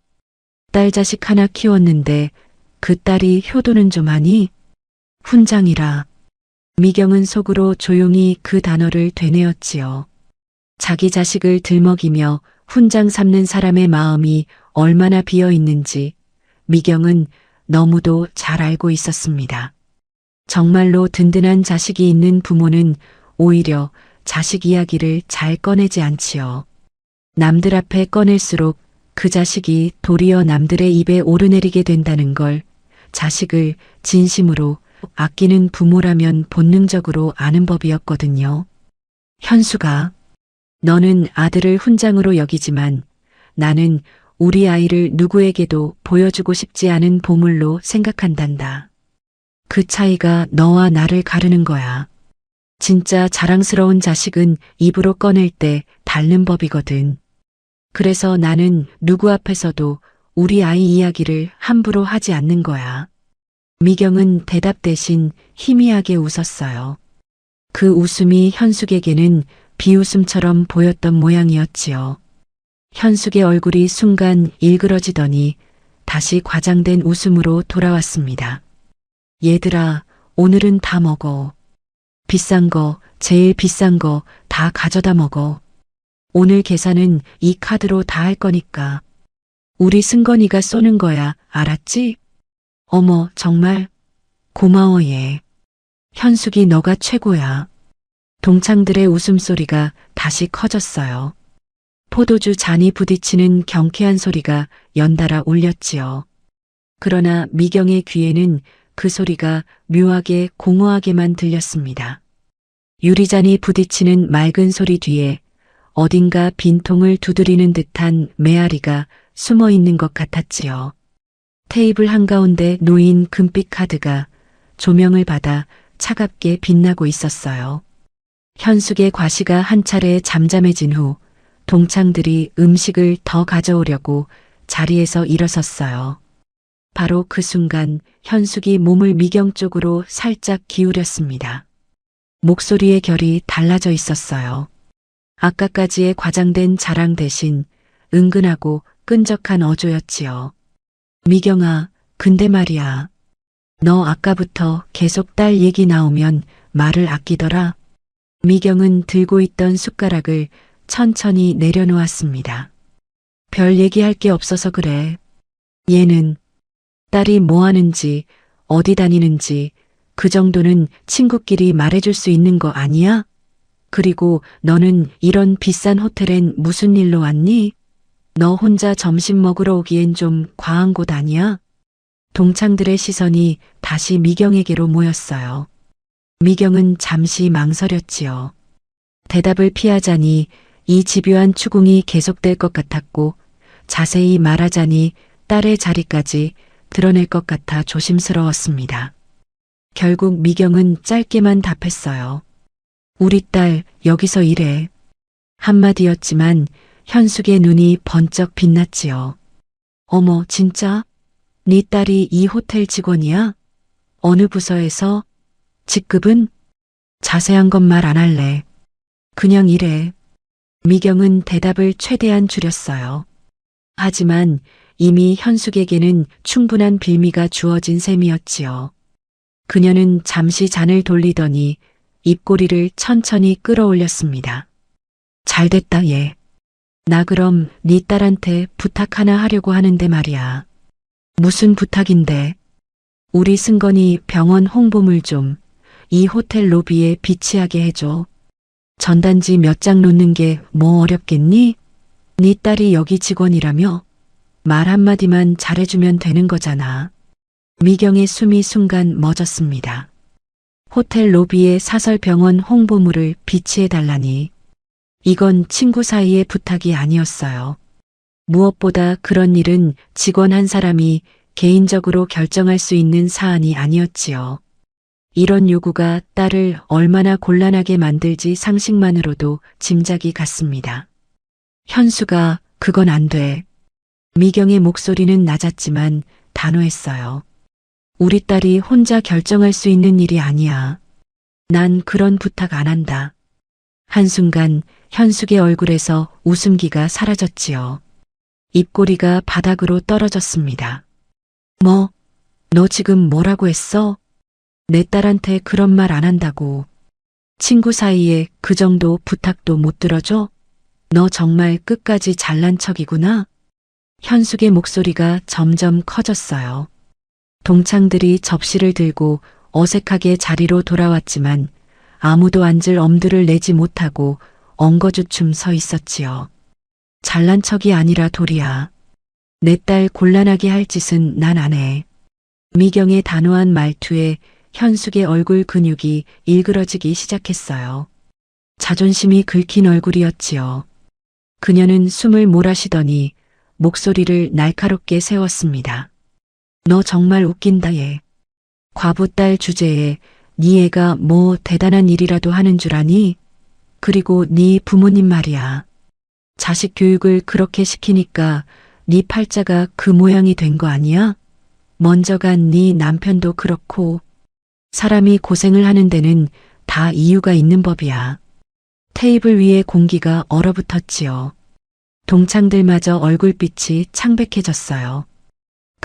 딸 자식 하나 키웠는데 그 딸이 효도는 좀 하니? 훈장이라. 미경은 속으로 조용히 그 단어를 되뇌었지요. 자기 자식을 들먹이며 훈장 삼는 사람의 마음이 얼마나 비어 있는지 미경은 너무도 잘 알고 있었습니다. 정말로 든든한 자식이 있는 부모는 오히려 자식 이야기를 잘 꺼내지 않지요. 남들 앞에 꺼낼수록 그 자식이 도리어 남들의 입에 오르내리게 된다는 걸 자식을 진심으로 아끼는 부모라면 본능적으로 아는 법이었거든요. 현수가, 너는 아들을 훈장으로 여기지만 나는 우리 아이를 누구에게도 보여주고 싶지 않은 보물로 생각한단다. 그 차이가 너와 나를 가르는 거야. 진짜 자랑스러운 자식은 입으로 꺼낼 때 닳는 법이거든. 그래서 나는 누구 앞에서도 우리 아이 이야기를 함부로 하지 않는 거야. 미경은 대답 대신 희미하게 웃었어요. 그 웃음이 현숙에게는 비웃음처럼 보였던 모양이었지요. 현숙의 얼굴이 순간 일그러지더니 다시 과장된 웃음으로 돌아왔습니다. 얘들아, 오늘은 다 먹어. 비싼 거, 제일 비싼 거 다 가져다 먹어. 오늘 계산은 이 카드로 다 할 거니까. 우리 승건이가 쏘는 거야, 알았지? 어머, 정말 고마워 얘. 현숙이 너가 최고야. 동창들의 웃음소리가 다시 커졌어요. 포도주 잔이 부딪히는 경쾌한 소리가 연달아 울렸지요. 그러나 미경의 귀에는 그 소리가 묘하게 공허하게만 들렸습니다. 유리잔이 부딪히는 맑은 소리 뒤에 어딘가 빈통을 두드리는 듯한 메아리가 숨어 있는 것 같았지요. 테이블 한가운데 놓인 금빛 카드가 조명을 받아 차갑게 빛나고 있었어요. 현숙의 과시가 한 차례 잠잠해진 후 동창들이 음식을 더 가져오려고 자리에서 일어섰어요. 바로 그 순간 현숙이 몸을 미경 쪽으로 살짝 기울였습니다. 목소리의 결이 달라져 있었어요. 아까까지의 과장된 자랑 대신 은근하고 끈적한 어조였지요. 미경아, 근데 말이야. 너 아까부터 계속 딸 얘기 나오면 말을 아끼더라. 미경은 들고 있던 숟가락을 천천히 내려놓았습니다. 별 얘기할 게 없어서 그래. 얘는 딸이 뭐 하는지, 어디 다니는지 그 정도는 친구끼리 말해줄 수 있는 거 아니야? 그리고 너는 이런 비싼 호텔엔 무슨 일로 왔니? 너 혼자 점심 먹으러 오기엔 좀 과한 곳 아니야? 동창들의 시선이 다시 미경에게로 모였어요. 미경은 잠시 망설였지요. 대답을 피하자니 이 집요한 추궁이 계속될 것 같았고 자세히 말하자니 딸의 자리까지 드러낼 것 같아 조심스러웠습니다. 결국 미경은 짧게만 답했어요. 우리 딸 여기서 일해. 한마디였지만 현숙의 눈이 번쩍 빛났지요. 어머, 진짜? 네 딸이 이 호텔 직원이야? 어느 부서에서? 직급은? 자세한 건 말 안 할래. 그냥 일해. 미경은 대답을 최대한 줄였어요. 하지만 이미 현숙에게는 충분한 빌미가 주어진 셈이었지요. 그녀는 잠시 잔을 돌리더니 입꼬리를 천천히 끌어올렸습니다. 잘됐다 얘. 나 그럼 네 딸한테 부탁 하나 하려고 하는데 말이야. 무슨 부탁인데? 우리 승건이 병원 홍보물 좀 이 호텔 로비에 비치하게 해줘. 전단지 몇 장 놓는 게 뭐 어렵겠니? 네 딸이 여기 직원이라며? 말 한마디만 잘해주면 되는 거잖아. 미경의 숨이 순간 멎었습니다. 호텔 로비에 사설병원 홍보물을 비치해달라니. 이건 친구 사이의 부탁이 아니었어요. 무엇보다 그런 일은 직원 한 사람이 개인적으로 결정할 수 있는 사안이 아니었지요. 이런 요구가 딸을 얼마나 곤란하게 만들지 상식만으로도 짐작이 갔습니다. 현수가 그건 안 돼. 미경의 목소리는 낮았지만 단호했어요. 우리 딸이 혼자 결정할 수 있는 일이 아니야. 난 그런 부탁 안 한다. 한순간 현숙의 얼굴에서 웃음기가 사라졌지요. 입꼬리가 바닥으로 떨어졌습니다. 뭐? 너 지금 뭐라고 했어? 내 딸한테 그런 말 안 한다고. 친구 사이에 그 정도 부탁도 못 들어줘? 너 정말 끝까지 잘난 척이구나. 현숙의 목소리가 점점 커졌어요. 동창들이 접시를 들고 어색하게 자리로 돌아왔지만 아무도 앉을 엄두를 내지 못하고 엉거주춤 서 있었지요. 잘난 척이 아니라 도리야. 내 딸 곤란하게 할 짓은 난 안 해. 미경의 단호한 말투에 현숙의 얼굴 근육이 일그러지기 시작했어요. 자존심이 긁힌 얼굴이었지요. 그녀는 숨을 몰아쉬더니 목소리를 날카롭게 세웠습니다. 너 정말 웃긴다 얘. 과부딸 주제에 네 애가 뭐 대단한 일이라도 하는 줄 아니? 그리고 네 부모님 말이야. 자식 교육을 그렇게 시키니까 네 팔자가 그 모양이 된 거 아니야? 먼저 간 네 남편도 그렇고 사람이 고생을 하는 데는 다 이유가 있는 법이야. 테이블 위에 공기가 얼어붙었지요. 동창들마저 얼굴빛이 창백해졌어요.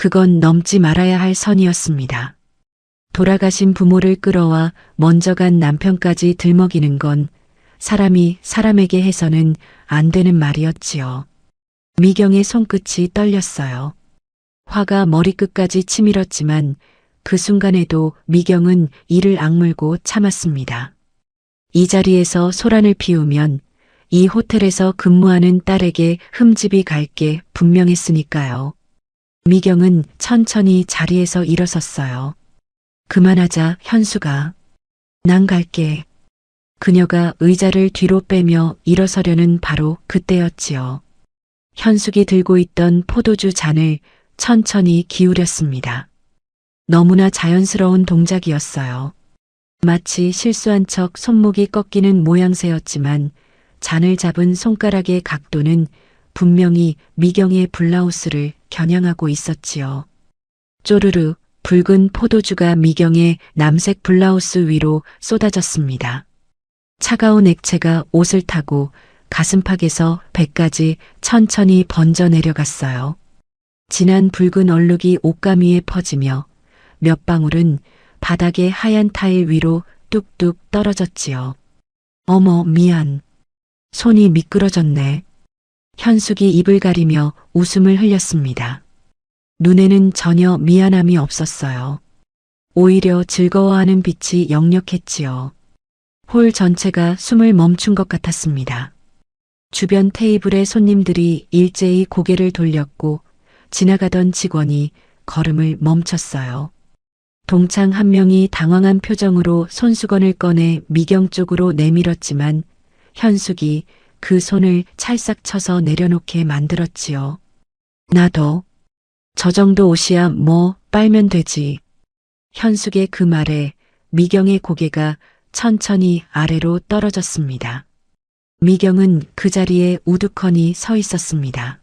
그건 넘지 말아야 할 선이었습니다. 돌아가신 부모를 끌어와 먼저 간 남편까지 들먹이는 건 사람이 사람에게 해서는 안 되는 말이었지요. 미경의 손끝이 떨렸어요. 화가 머리끝까지 치밀었지만 그 순간에도 미경은 이를 악물고 참았습니다. 이 자리에서 소란을 피우면 이 호텔에서 근무하는 딸에게 흠집이 갈 게 분명했으니까요. 미경은 천천히 자리에서 일어섰어요. 그만하자, 현수가. 난 갈게. 그녀가 의자를 뒤로 빼며 일어서려는 바로 그때였지요. 현숙이 들고 있던 포도주 잔을 천천히 기울였습니다. 너무나 자연스러운 동작이었어요. 마치 실수한 척 손목이 꺾이는 모양새였지만 잔을 잡은 손가락의 각도는 분명히 미경의 블라우스를 겨냥하고 있었지요. 쪼르르 붉은 포도주가 미경의 남색 블라우스 위로 쏟아졌습니다. 차가운 액체가 옷을 타고 가슴팍에서 배까지 천천히 번져 내려갔어요. 진한 붉은 얼룩이 옷감 위에 퍼지며 몇 방울은 바닥의 하얀 타일 위로 뚝뚝 떨어졌지요. 어머, 미안. 손이 미끄러졌네. 현숙이 입을 가리며 웃음을 흘렸습니다. 눈에는 전혀 미안함이 없었어요. 오히려 즐거워하는 빛이 역력했지요. 홀 전체가 숨을 멈춘 것 같았습니다. 주변 테이블의 손님들이 일제히 고개를 돌렸고 지나가던 직원이 걸음을 멈췄어요. 동창 한 명이 당황한 표정으로 손수건을 꺼내 미경 쪽으로 내밀었지만 현숙이 그 손을 찰싹 쳐서 내려놓게 만들었지요. 나도. 저 정도 옷이야 뭐 빨면 되지. 현숙의 그 말에 미경의 고개가 천천히 아래로 떨어졌습니다. 미경은 그 자리에 우두커니 서 있었습니다.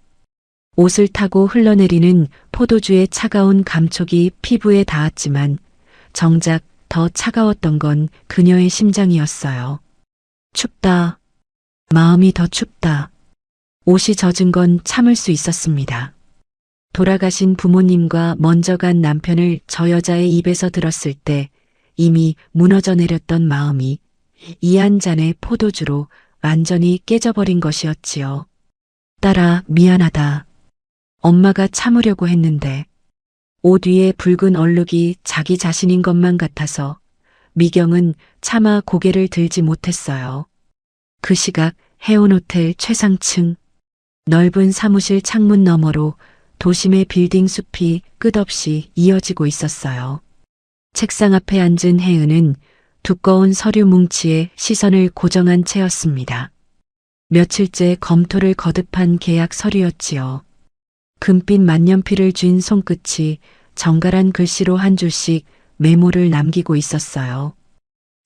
옷을 타고 흘러내리는 포도주의 차가운 감촉이 피부에 닿았지만 정작 더 차가웠던 건 그녀의 심장이었어요. 춥다. 마음이 더 춥다. 옷이 젖은 건 참을 수 있었습니다. 돌아가신 부모님과 먼저 간 남편을 저 여자의 입에서 들었을 때 이미 무너져 내렸던 마음이 이 한 잔의 포도주로 완전히 깨져버린 것이었지요. 딸아, 미안하다. 엄마가 참으려고 했는데 옷 위에 붉은 얼룩이 자기 자신인 것만 같아서 미경은 차마 고개를 들지 못했어요. 그 시각 해운호텔 최상층 넓은 사무실 창문 너머로 도심의 빌딩 숲이 끝없이 이어지고 있었어요. 책상 앞에 앉은 혜은은 두꺼운 서류 뭉치에 시선을 고정한 채였습니다. 며칠째 검토를 거듭한 계약 서류였지요. 금빛 만년필을 쥔 손끝이 정갈한 글씨로 한 줄씩 메모를 남기고 있었어요.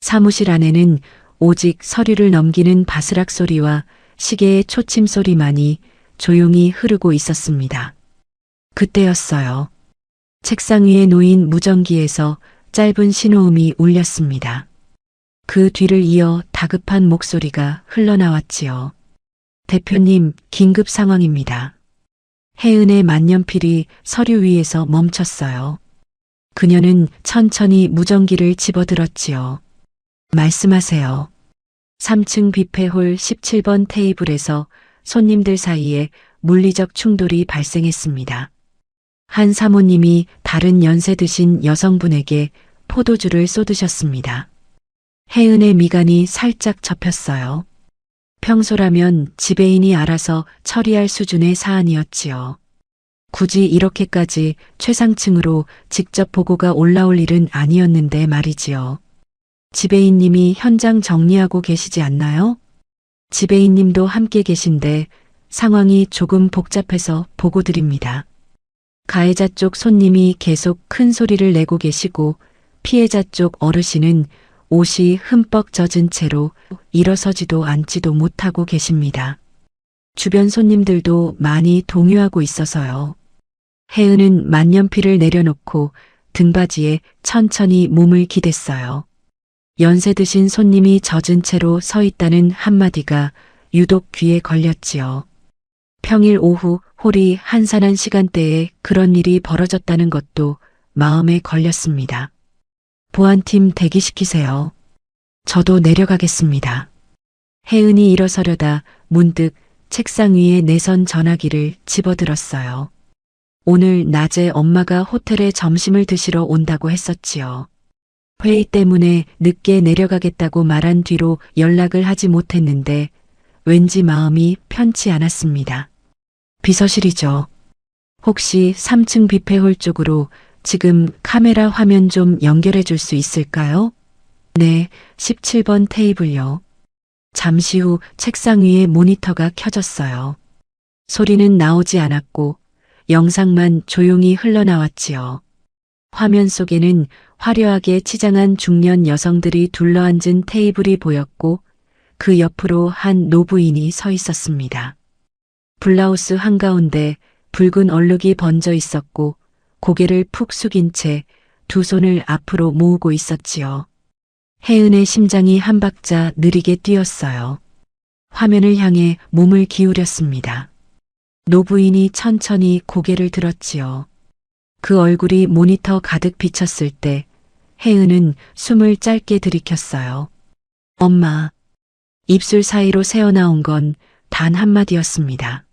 사무실 안에는 오직 서류를 넘기는 바스락 소리와 시계의 초침 소리만이 조용히 흐르고 있었습니다. 그때였어요. 책상 위에 놓인 무전기에서 짧은 신호음이 울렸습니다. 그 뒤를 이어 다급한 목소리가 흘러나왔지요. 대표님, 긴급 상황입니다. 혜은의 만년필이 서류 위에서 멈췄어요. 그녀는 천천히 무전기를 집어들었지요. 말씀하세요. 3층 뷔페홀 17번 테이블에서 손님들 사이에 물리적 충돌이 발생했습니다. 한 사모님이 다른 연세 드신 여성분에게 포도주를 쏟으셨습니다. 혜은의 미간이 살짝 접혔어요. 평소라면 지배인이 알아서 처리할 수준의 사안이었지요. 굳이 이렇게까지 최상층으로 직접 보고가 올라올 일은 아니었는데 말이지요. 지배인님이 현장 정리하고 계시지 않나요? 지배인님도 함께 계신데 상황이 조금 복잡해서 보고 드립니다. 가해자 쪽 손님이 계속 큰 소리를 내고 계시고 피해자 쪽 어르신은 옷이 흠뻑 젖은 채로 일어서지도 앉지도 못하고 계십니다. 주변 손님들도 많이 동요하고 있어서요. 혜은은 만년필을 내려놓고 등받이에 천천히 몸을 기댔어요. 연세 드신 손님이 젖은 채로 서 있다는 한마디가 유독 귀에 걸렸지요. 평일 오후 홀이 한산한 시간대에 그런 일이 벌어졌다는 것도 마음에 걸렸습니다. 보안팀 대기시키세요. 저도 내려가겠습니다. 혜은이 일어서려다 문득 책상 위에 내선 전화기를 집어들었어요. 오늘 낮에 엄마가 호텔에 점심을 드시러 온다고 했었지요. 회의 때문에 늦게 내려가겠다고 말한 뒤로 연락을 하지 못했는데 왠지 마음이 편치 않았습니다. 비서실이죠. 혹시 3층 뷔페홀 쪽으로 지금 카메라 화면 좀 연결해 줄 수 있을까요? 네, 17번 테이블요. 잠시 후 책상 위에 모니터가 켜졌어요. 소리는 나오지 않았고 영상만 조용히 흘러나왔지요. 화면 속에는 화려하게 치장한 중년 여성들이 둘러앉은 테이블이 보였고 그 옆으로 한 노부인이 서 있었습니다. 블라우스 한가운데 붉은 얼룩이 번져 있었고 고개를 푹 숙인 채 두 손을 앞으로 모으고 있었지요. 혜은의 심장이 한 박자 느리게 뛰었어요. 화면을 향해 몸을 기울였습니다. 노부인이 천천히 고개를 들었지요. 그 얼굴이 모니터 가득 비쳤을 때 혜은은 숨을 짧게 들이켰어요. 엄마. 입술 사이로 새어나온 건 단 한마디였습니다.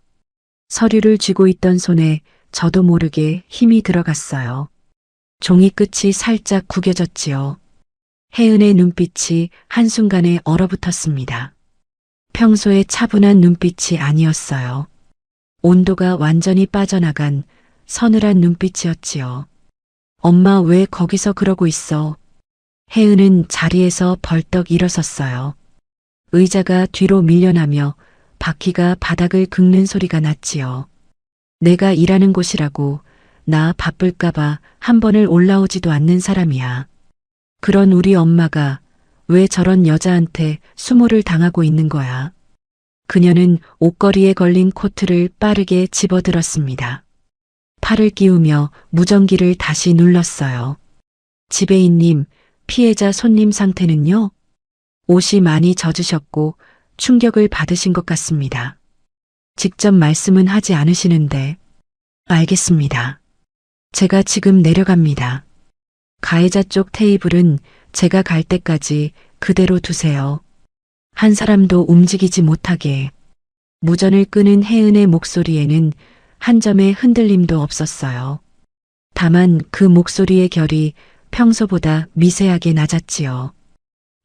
서류를 쥐고 있던 손에 저도 모르게 힘이 들어갔어요. 종이 끝이 살짝 구겨졌지요. 혜은의 눈빛이 한순간에 얼어붙었습니다. 평소에 차분한 눈빛이 아니었어요. 온도가 완전히 빠져나간 서늘한 눈빛이었지요. 엄마 왜 거기서 그러고 있어? 혜은은 자리에서 벌떡 일어섰어요. 의자가 뒤로 밀려나며 바퀴가 바닥을 긁는 소리가 났지요. 내가 일하는 곳이라고 나 바쁠까봐 한 번을 올라오지도 않는 사람이야. 그런 우리 엄마가 왜 저런 여자한테 수모를 당하고 있는 거야? 그녀는 옷걸이에 걸린 코트를 빠르게 집어들었습니다. 팔을 끼우며 무전기를 다시 눌렀어요. 지배인님, 피해자 손님 상태는요? 옷이 많이 젖으셨고 충격을 받으신 것 같습니다. 직접 말씀은 하지 않으시는데. 알겠습니다. 제가 지금 내려갑니다. 가해자 쪽 테이블은 제가 갈 때까지 그대로 두세요. 한 사람도 움직이지 못하게. 무전을 끄는 혜은의 목소리에는 한 점의 흔들림도 없었어요. 다만 그 목소리의 결이 평소보다 미세하게 낮았지요.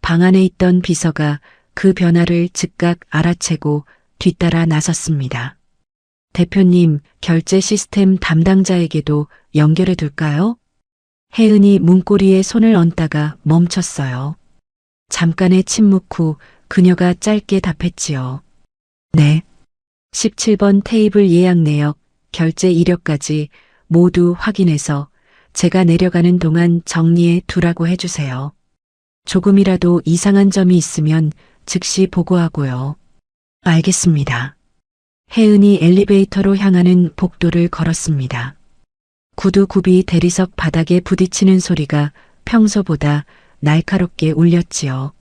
방 안에 있던 비서가 그 변화를 즉각 알아채고 뒤따라 나섰습니다. 대표님, 결제 시스템 담당자에게도 연결해 둘까요? 혜은이 문고리에 손을 얹다가 멈췄어요. 잠깐의 침묵 후 그녀가 짧게 답했지요. 네. 17번 테이블 예약 내역, 결제 이력까지 모두 확인해서 제가 내려가는 동안 정리해 두라고 해주세요. 조금이라도 이상한 점이 있으면 즉시 보고하고요. 알겠습니다. 혜은이 엘리베이터로 향하는 복도를 걸었습니다. 구두굽이 대리석 바닥에 부딪히는 소리가 평소보다 날카롭게 울렸지요.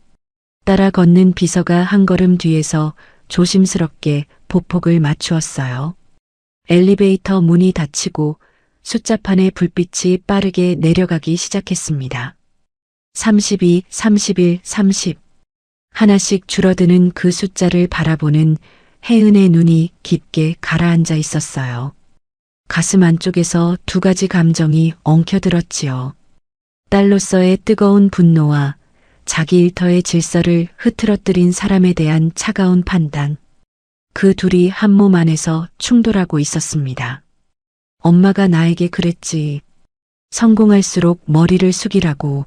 따라 걷는 비서가 한 걸음 뒤에서 조심스럽게 보폭을 맞추었어요. 엘리베이터 문이 닫히고 숫자판의 불빛이 빠르게 내려가기 시작했습니다. 32, 31, 30. 하나씩 줄어드는 그 숫자를 바라보는 혜은의 눈이 깊게 가라앉아 있었어요. 가슴 안쪽에서 두 가지 감정이 엉켜들었지요. 딸로서의 뜨거운 분노와 자기 일터의 질서를 흐트러뜨린 사람에 대한 차가운 판단. 그 둘이 한 몸 안에서 충돌하고 있었습니다. 엄마가 나에게 그랬지. 성공할수록 머리를 숙이라고.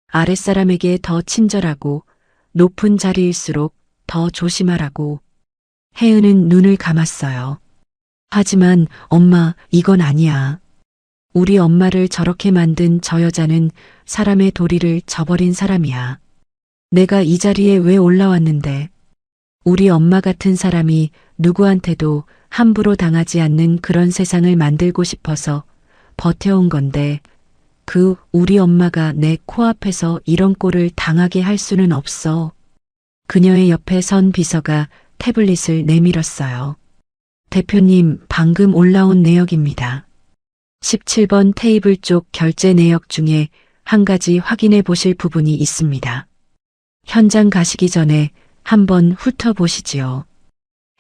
아랫사람에게 더 친절하고 높은 자리일수록 더 조심하라고. 혜은은 눈을 감았어요. 하지만 엄마, 이건 아니야. 우리 엄마를 저렇게 만든 저 여자는 사람의 도리를 저버린 사람이야. 내가 이 자리에 왜 올라왔는데. 우리 엄마 같은 사람이 누구한테도 함부로 당하지 않는 그런 세상을 만들고 싶어서 버텨온 건데 우리 엄마가 내 코앞에서 이런 꼴을 당하게 할 수는 없어. 그녀의 옆에 선 비서가 태블릿을 내밀었어요. 대표님, 방금 올라온 내역입니다. 17번 테이블 쪽 결제 내역 중에 한 가지 확인해 보실 부분이 있습니다. 현장 가시기 전에 한번 훑어보시지요.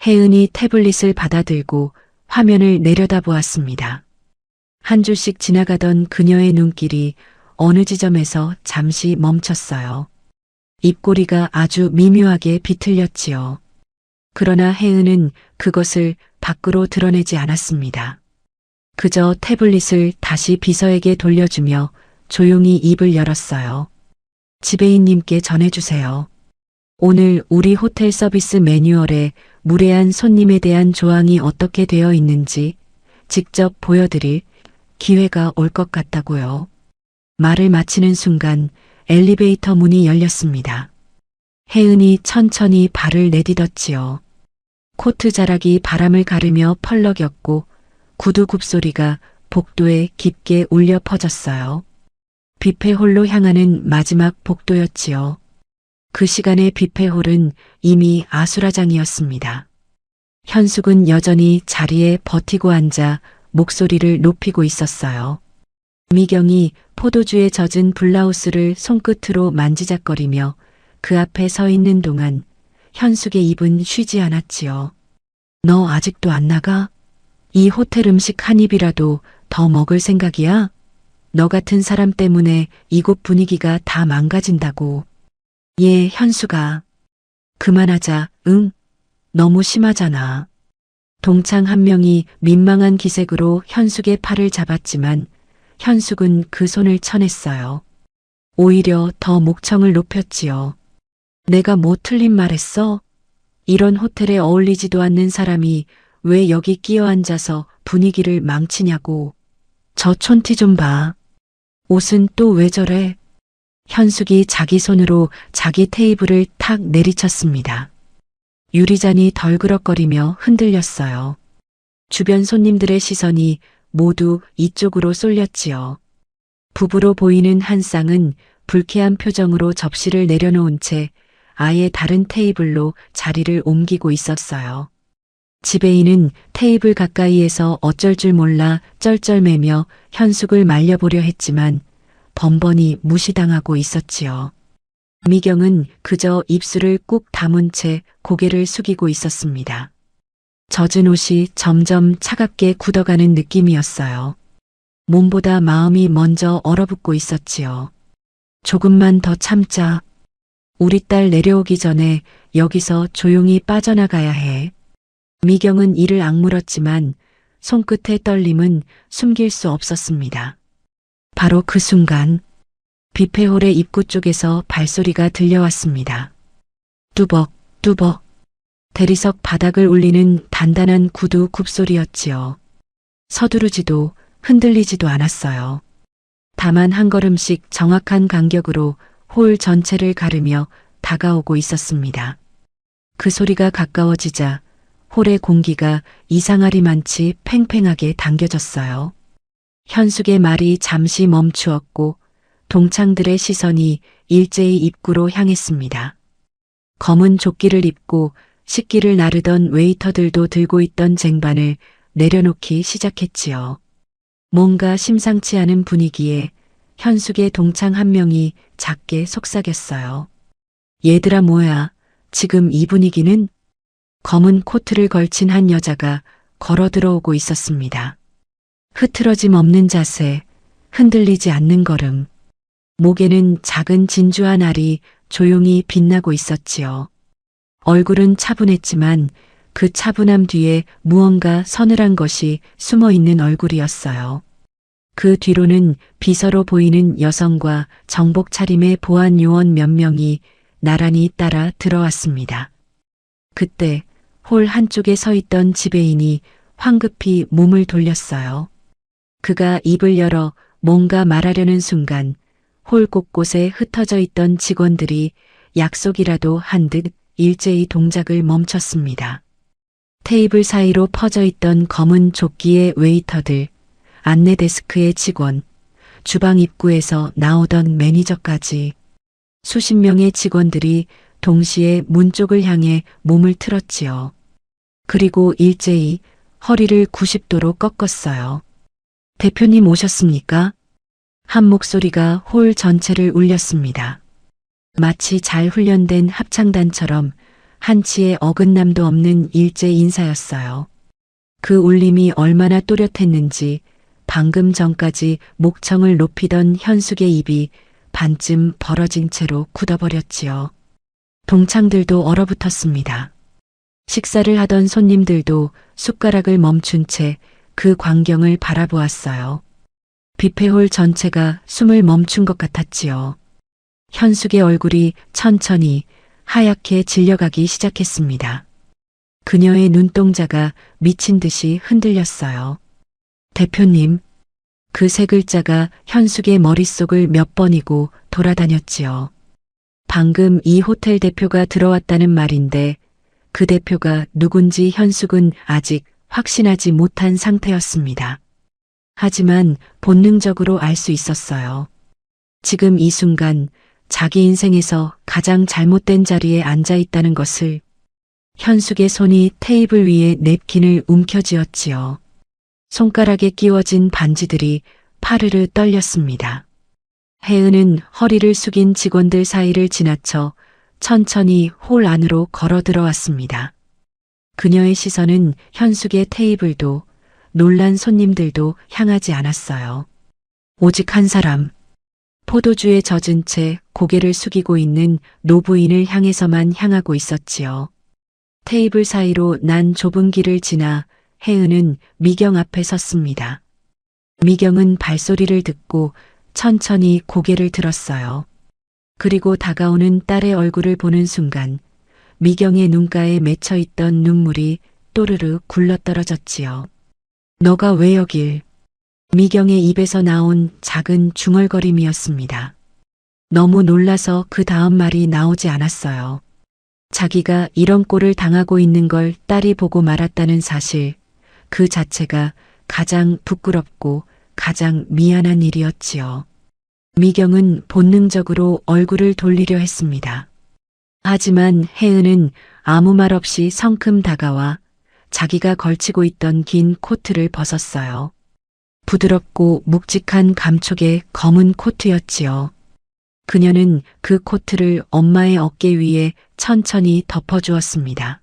혜은이 태블릿을 받아들고 화면을 내려다보았습니다. 한 줄씩 지나가던 그녀의 눈길이 어느 지점에서 잠시 멈췄어요. 입꼬리가 아주 미묘하게 비틀렸지요. 그러나 혜은은 그것을 밖으로 드러내지 않았습니다. 그저 태블릿을 다시 비서에게 돌려주며 조용히 입을 열었어요. 지배인님께 전해주세요. 오늘 우리 호텔 서비스 매뉴얼에 무례한 손님에 대한 조항이 어떻게 되어 있는지 직접 보여드릴 기회가 올 것 같다고요. 말을 마치는 순간 엘리베이터 문이 열렸습니다. 혜은이 천천히 발을 내딛었지요. 코트 자락이 바람을 가르며 펄럭였고 구두 굽소리가 복도에 깊게 울려 퍼졌어요. 뷔페홀로 향하는 마지막 복도였지요. 그 시간의 뷔페홀은 이미 아수라장이었습니다. 현숙은 여전히 자리에 버티고 앉아 목소리를 높이고 있었어요. 미경이 포도주에 젖은 블라우스를 손끝으로 만지작거리며 그 앞에 서 있는 동안 현숙의 입은 쉬지 않았지요. 너 아직도 안 나가? 이 호텔 음식 한 입이라도 더 먹을 생각이야? 너 같은 사람 때문에 이곳 분위기가 다 망가진다고. 예, 현숙아. 그만하자. 응? 너무 심하잖아. 동창 한 명이 민망한 기색으로 현숙의 팔을 잡았지만 현숙은 그 손을 쳐냈어요. 오히려 더 목청을 높였지요. 내가 뭐 틀린 말 했어? 이런 호텔에 어울리지도 않는 사람이 왜 여기 끼어 앉아서 분위기를 망치냐고. 저 촌티 좀 봐. 옷은 또 왜 저래? 현숙이 자기 손으로 자기 테이블을 탁 내리쳤습니다. 유리잔이 덜그럭거리며 흔들렸어요. 주변 손님들의 시선이 모두 이쪽으로 쏠렸지요. 부부로 보이는 한 쌍은 불쾌한 표정으로 접시를 내려놓은 채 아예 다른 테이블로 자리를 옮기고 있었어요. 지배인은 테이블 가까이에서 어쩔 줄 몰라 쩔쩔매며 현숙을 말려보려 했지만 번번이 무시당하고 있었지요. 미경은 그저 입술을 꾹 다문 채 고개를 숙이고 있었습니다. 젖은 옷이 점점 차갑게 굳어가는 느낌이었어요. 몸보다 마음이 먼저 얼어붙고 있었지요. 조금만 더 참자. 우리 딸 내려오기 전에 여기서 조용히 빠져나가야 해. 미경은 이를 악물었지만 손끝의 떨림은 숨길 수 없었습니다. 바로 그 순간 뷔페홀의 입구 쪽에서 발소리가 들려왔습니다. 뚜벅 뚜벅. 대리석 바닥을 울리는 단단한 구두 굽소리였지요. 서두르지도 흔들리지도 않았어요. 다만 한 걸음씩 정확한 간격으로 홀 전체를 가르며 다가오고 있었습니다. 그 소리가 가까워지자 홀의 공기가 이상하리만치 팽팽하게 당겨졌어요. 현숙의 말이 잠시 멈추었고 동창들의 시선이 일제히 입구로 향했습니다. 검은 조끼를 입고 식기를 나르던 웨이터들도 들고 있던 쟁반을 내려놓기 시작했지요. 뭔가 심상치 않은 분위기에 현숙의 동창 한 명이 작게 속삭였어요. 얘들아 뭐야, 지금 이 분위기는? 검은 코트를 걸친 한 여자가 걸어 들어오고 있었습니다. 흐트러짐 없는 자세, 흔들리지 않는 걸음. 목에는 작은 진주 한 알이 조용히 빛나고 있었지요. 얼굴은 차분했지만 그 차분함 뒤에 무언가 서늘한 것이 숨어 있는 얼굴이었어요. 그 뒤로는 비서로 보이는 여성과 정복 차림의 보안 요원 몇 명이 나란히 따라 들어왔습니다. 그때 홀 한쪽에 서 있던 지배인이 황급히 몸을 돌렸어요. 그가 입을 열어 뭔가 말하려는 순간 홀 곳곳에 흩어져 있던 직원들이 약속이라도 한 듯 일제히 동작을 멈췄습니다. 테이블 사이로 퍼져 있던 검은 조끼의 웨이터들, 안내 데스크의 직원, 주방 입구에서 나오던 매니저까지 수십 명의 직원들이 동시에 문 쪽을 향해 몸을 틀었지요. 그리고 일제히 허리를 90도로 꺾었어요. 대표님 오셨습니까? 한 목소리가 홀 전체를 울렸습니다. 마치 잘 훈련된 합창단처럼 한치의 어긋남도 없는 일제 인사였어요. 그 울림이 얼마나 또렷했는지 방금 전까지 목청을 높이던 현숙의 입이 반쯤 벌어진 채로 굳어버렸지요. 동창들도 얼어붙었습니다. 식사를 하던 손님들도 숟가락을 멈춘 채 그 광경을 바라보았어요. 뷔페홀 전체가 숨을 멈춘 것 같았지요. 현숙의 얼굴이 천천히 하얗게 질려가기 시작했습니다. 그녀의 눈동자가 미친 듯이 흔들렸어요. 대표님, 그 세 글자가 현숙의 머릿속을 몇 번이고 돌아다녔지요. 방금 이 호텔 대표가 들어왔다는 말인데 그 대표가 누군지 현숙은 아직 확신하지 못한 상태였습니다. 하지만 본능적으로 알 수 있었어요. 지금 이 순간 자기 인생에서 가장 잘못된 자리에 앉아 있다는 것을. 현숙의 손이 테이블 위에 냅킨을 움켜쥐었지요. 손가락에 끼워진 반지들이 파르르 떨렸습니다. 혜은은 허리를 숙인 직원들 사이를 지나쳐 천천히 홀 안으로 걸어 들어왔습니다. 그녀의 시선은 현숙의 테이블도 놀란 손님들도 향하지 않았어요. 오직 한 사람, 포도주에 젖은 채 고개를 숙이고 있는 노부인을 향해서만 향하고 있었지요. 테이블 사이로 난 좁은 길을 지나 혜은은 미경 앞에 섰습니다. 미경은 발소리를 듣고 천천히 고개를 들었어요. 그리고 다가오는 딸의 얼굴을 보는 순간 미경의 눈가에 맺혀있던 눈물이 또르르 굴러떨어졌지요. 너가 왜 여길? 미경의 입에서 나온 작은 중얼거림이었습니다. 너무 놀라서 그 다음 말이 나오지 않았어요. 자기가 이런 꼴을 당하고 있는 걸 딸이 보고 말았다는 사실, 그 자체가 가장 부끄럽고 가장 미안한 일이었지요. 미경은 본능적으로 얼굴을 돌리려 했습니다. 하지만 혜은은 아무 말 없이 성큼 다가와 자기가 걸치고 있던 긴 코트를 벗었어요. 부드럽고 묵직한 감촉의 검은 코트였지요. 그녀는 그 코트를 엄마의 어깨 위에 천천히 덮어주었습니다.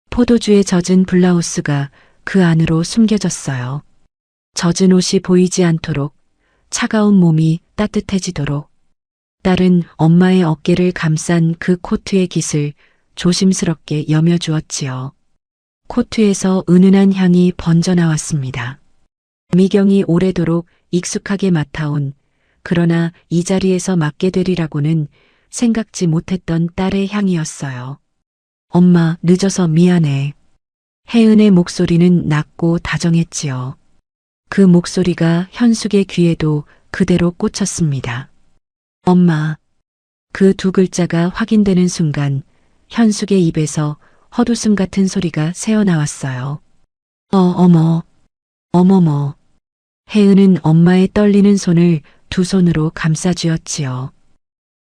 포도주에 젖은 블라우스가 그 안으로 숨겨졌어요. 젖은 옷이 보이지 않도록, 차가운 몸이 따뜻해지도록. 딸은 엄마의 어깨를 감싼 그 코트의 깃을 조심스럽게 여며주었지요. 코트에서 은은한 향이 번져나왔습니다. 미경이 오래도록 익숙하게 맡아온, 그러나 이 자리에서 맡게 되리라고는 생각지 못했던 딸의 향이었어요. 엄마, 늦어서 미안해. 혜은의 목소리는 낮고 다정했지요. 그 목소리가 현숙의 귀에도 그대로 꽂혔습니다. 엄마. 그 두 글자가 확인되는 순간 현숙의 입에서 헛웃음 같은 소리가 새어나왔어요. 어머. 어머머. 혜은은 엄마의 떨리는 손을 두 손으로 감싸쥐었지요.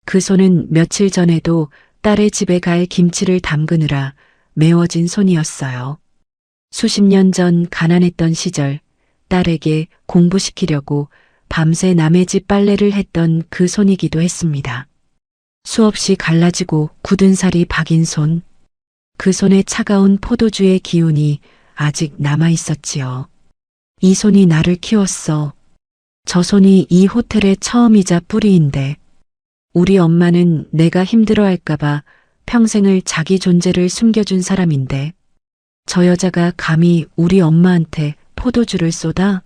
그 손은 며칠 전에도 딸의 집에 갈 김치를 담그느라 메워진 손이었어요. 수십 년 전 가난했던 시절 딸에게 공부시키려고 밤새 남의 집 빨래를 했던 그 손이기도 했습니다. 수없이 갈라지고 굳은 살이 박인 손. 그 손에 차가운 포도주의 기운이 아직 남아 있었지요. 이 손이 나를 키웠어. 저 손이 이 호텔의 처음이자 뿌리인데 우리 엄마는 내가 힘들어할까봐 평생을 자기 존재를 숨겨준 사람인데 저 여자가 감히 우리 엄마한테 포도주를 쏟아?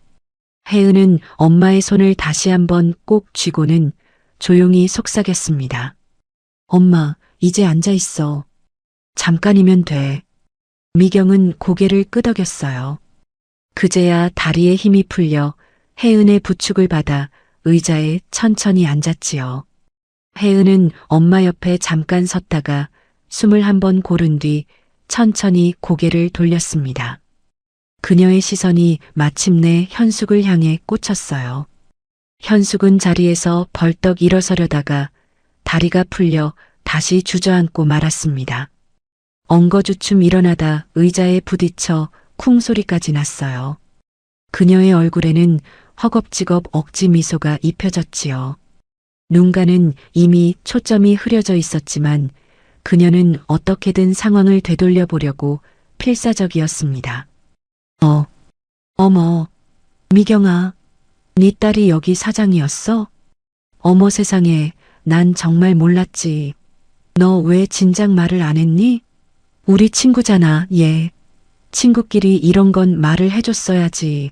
혜은은 엄마의 손을 다시 한번 꼭 쥐고는 조용히 속삭였습니다. 엄마, 이제 앉아 있어. 잠깐이면 돼. 미경은 고개를 끄덕였어요. 그제야 다리에 힘이 풀려 혜은의 부축을 받아 의자에 천천히 앉았지요. 혜은은 엄마 옆에 잠깐 섰다가 숨을 한번 고른 뒤 천천히 고개를 돌렸습니다. 그녀의 시선이 마침내 현숙을 향해 꽂혔어요. 현숙은 자리에서 벌떡 일어서려다가 다리가 풀려 다시 주저앉고 말았습니다. 엉거주춤 일어나다 의자에 부딪혀 쿵 소리까지 났어요. 그녀의 얼굴에는 허겁지겁 억지 미소가 입혀졌지요. 눈가는 이미 초점이 흐려져 있었지만 그녀는 어떻게든 상황을 되돌려 보려고 필사적이었습니다. 어머, 미경아, 네 딸이 여기 사장이었어? 어머 세상에, 난 정말 몰랐지. 너 왜 진작 말을 안 했니? 우리 친구잖아, 얘. 친구끼리 이런 건 말을 해줬어야지.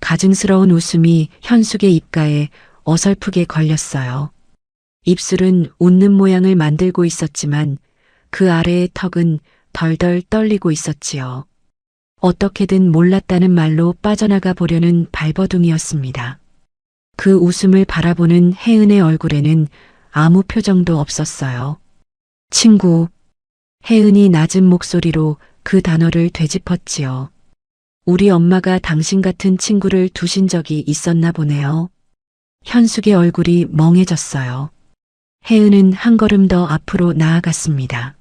가증스러운 웃음이 현숙의 입가에 어설프게 걸렸어요. 입술은 웃는 모양을 만들고 있었지만 그 아래의 턱은 덜덜 떨리고 있었지요. 어떻게든 몰랐다는 말로 빠져나가 보려는 발버둥이었습니다. 그 웃음을 바라보는 혜은의 얼굴에는 아무 표정도 없었어요. 친구. 혜은이 낮은 목소리로 그 단어를 되짚었지요. 우리 엄마가 당신 같은 친구를 두신 적이 있었나 보네요. 현숙의 얼굴이 멍해졌어요. 혜은은 한 걸음 더 앞으로 나아갔습니다.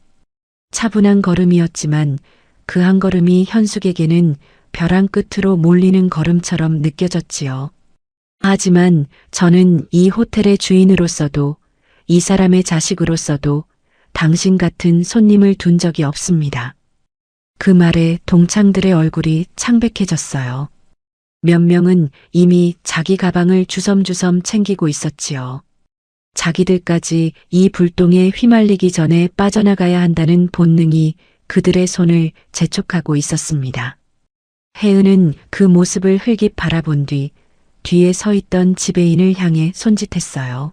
차분한 걸음이었지만 그 한 걸음이 현숙에게는 벼랑 끝으로 몰리는 걸음처럼 느껴졌지요. 하지만 저는 이 호텔의 주인으로서도 이 사람의 자식으로서도 당신 같은 손님을 둔 적이 없습니다. 그 말에 동창들의 얼굴이 창백해졌어요. 몇 명은 이미 자기 가방을 주섬주섬 챙기고 있었지요. 자기들까지 이 불똥에 휘말리기 전에 빠져나가야 한다는 본능이 그들의 손을 재촉하고 있었습니다. 혜은은 그 모습을 흘깃 바라본 뒤에 서 있던 지배인을 향해 손짓했어요.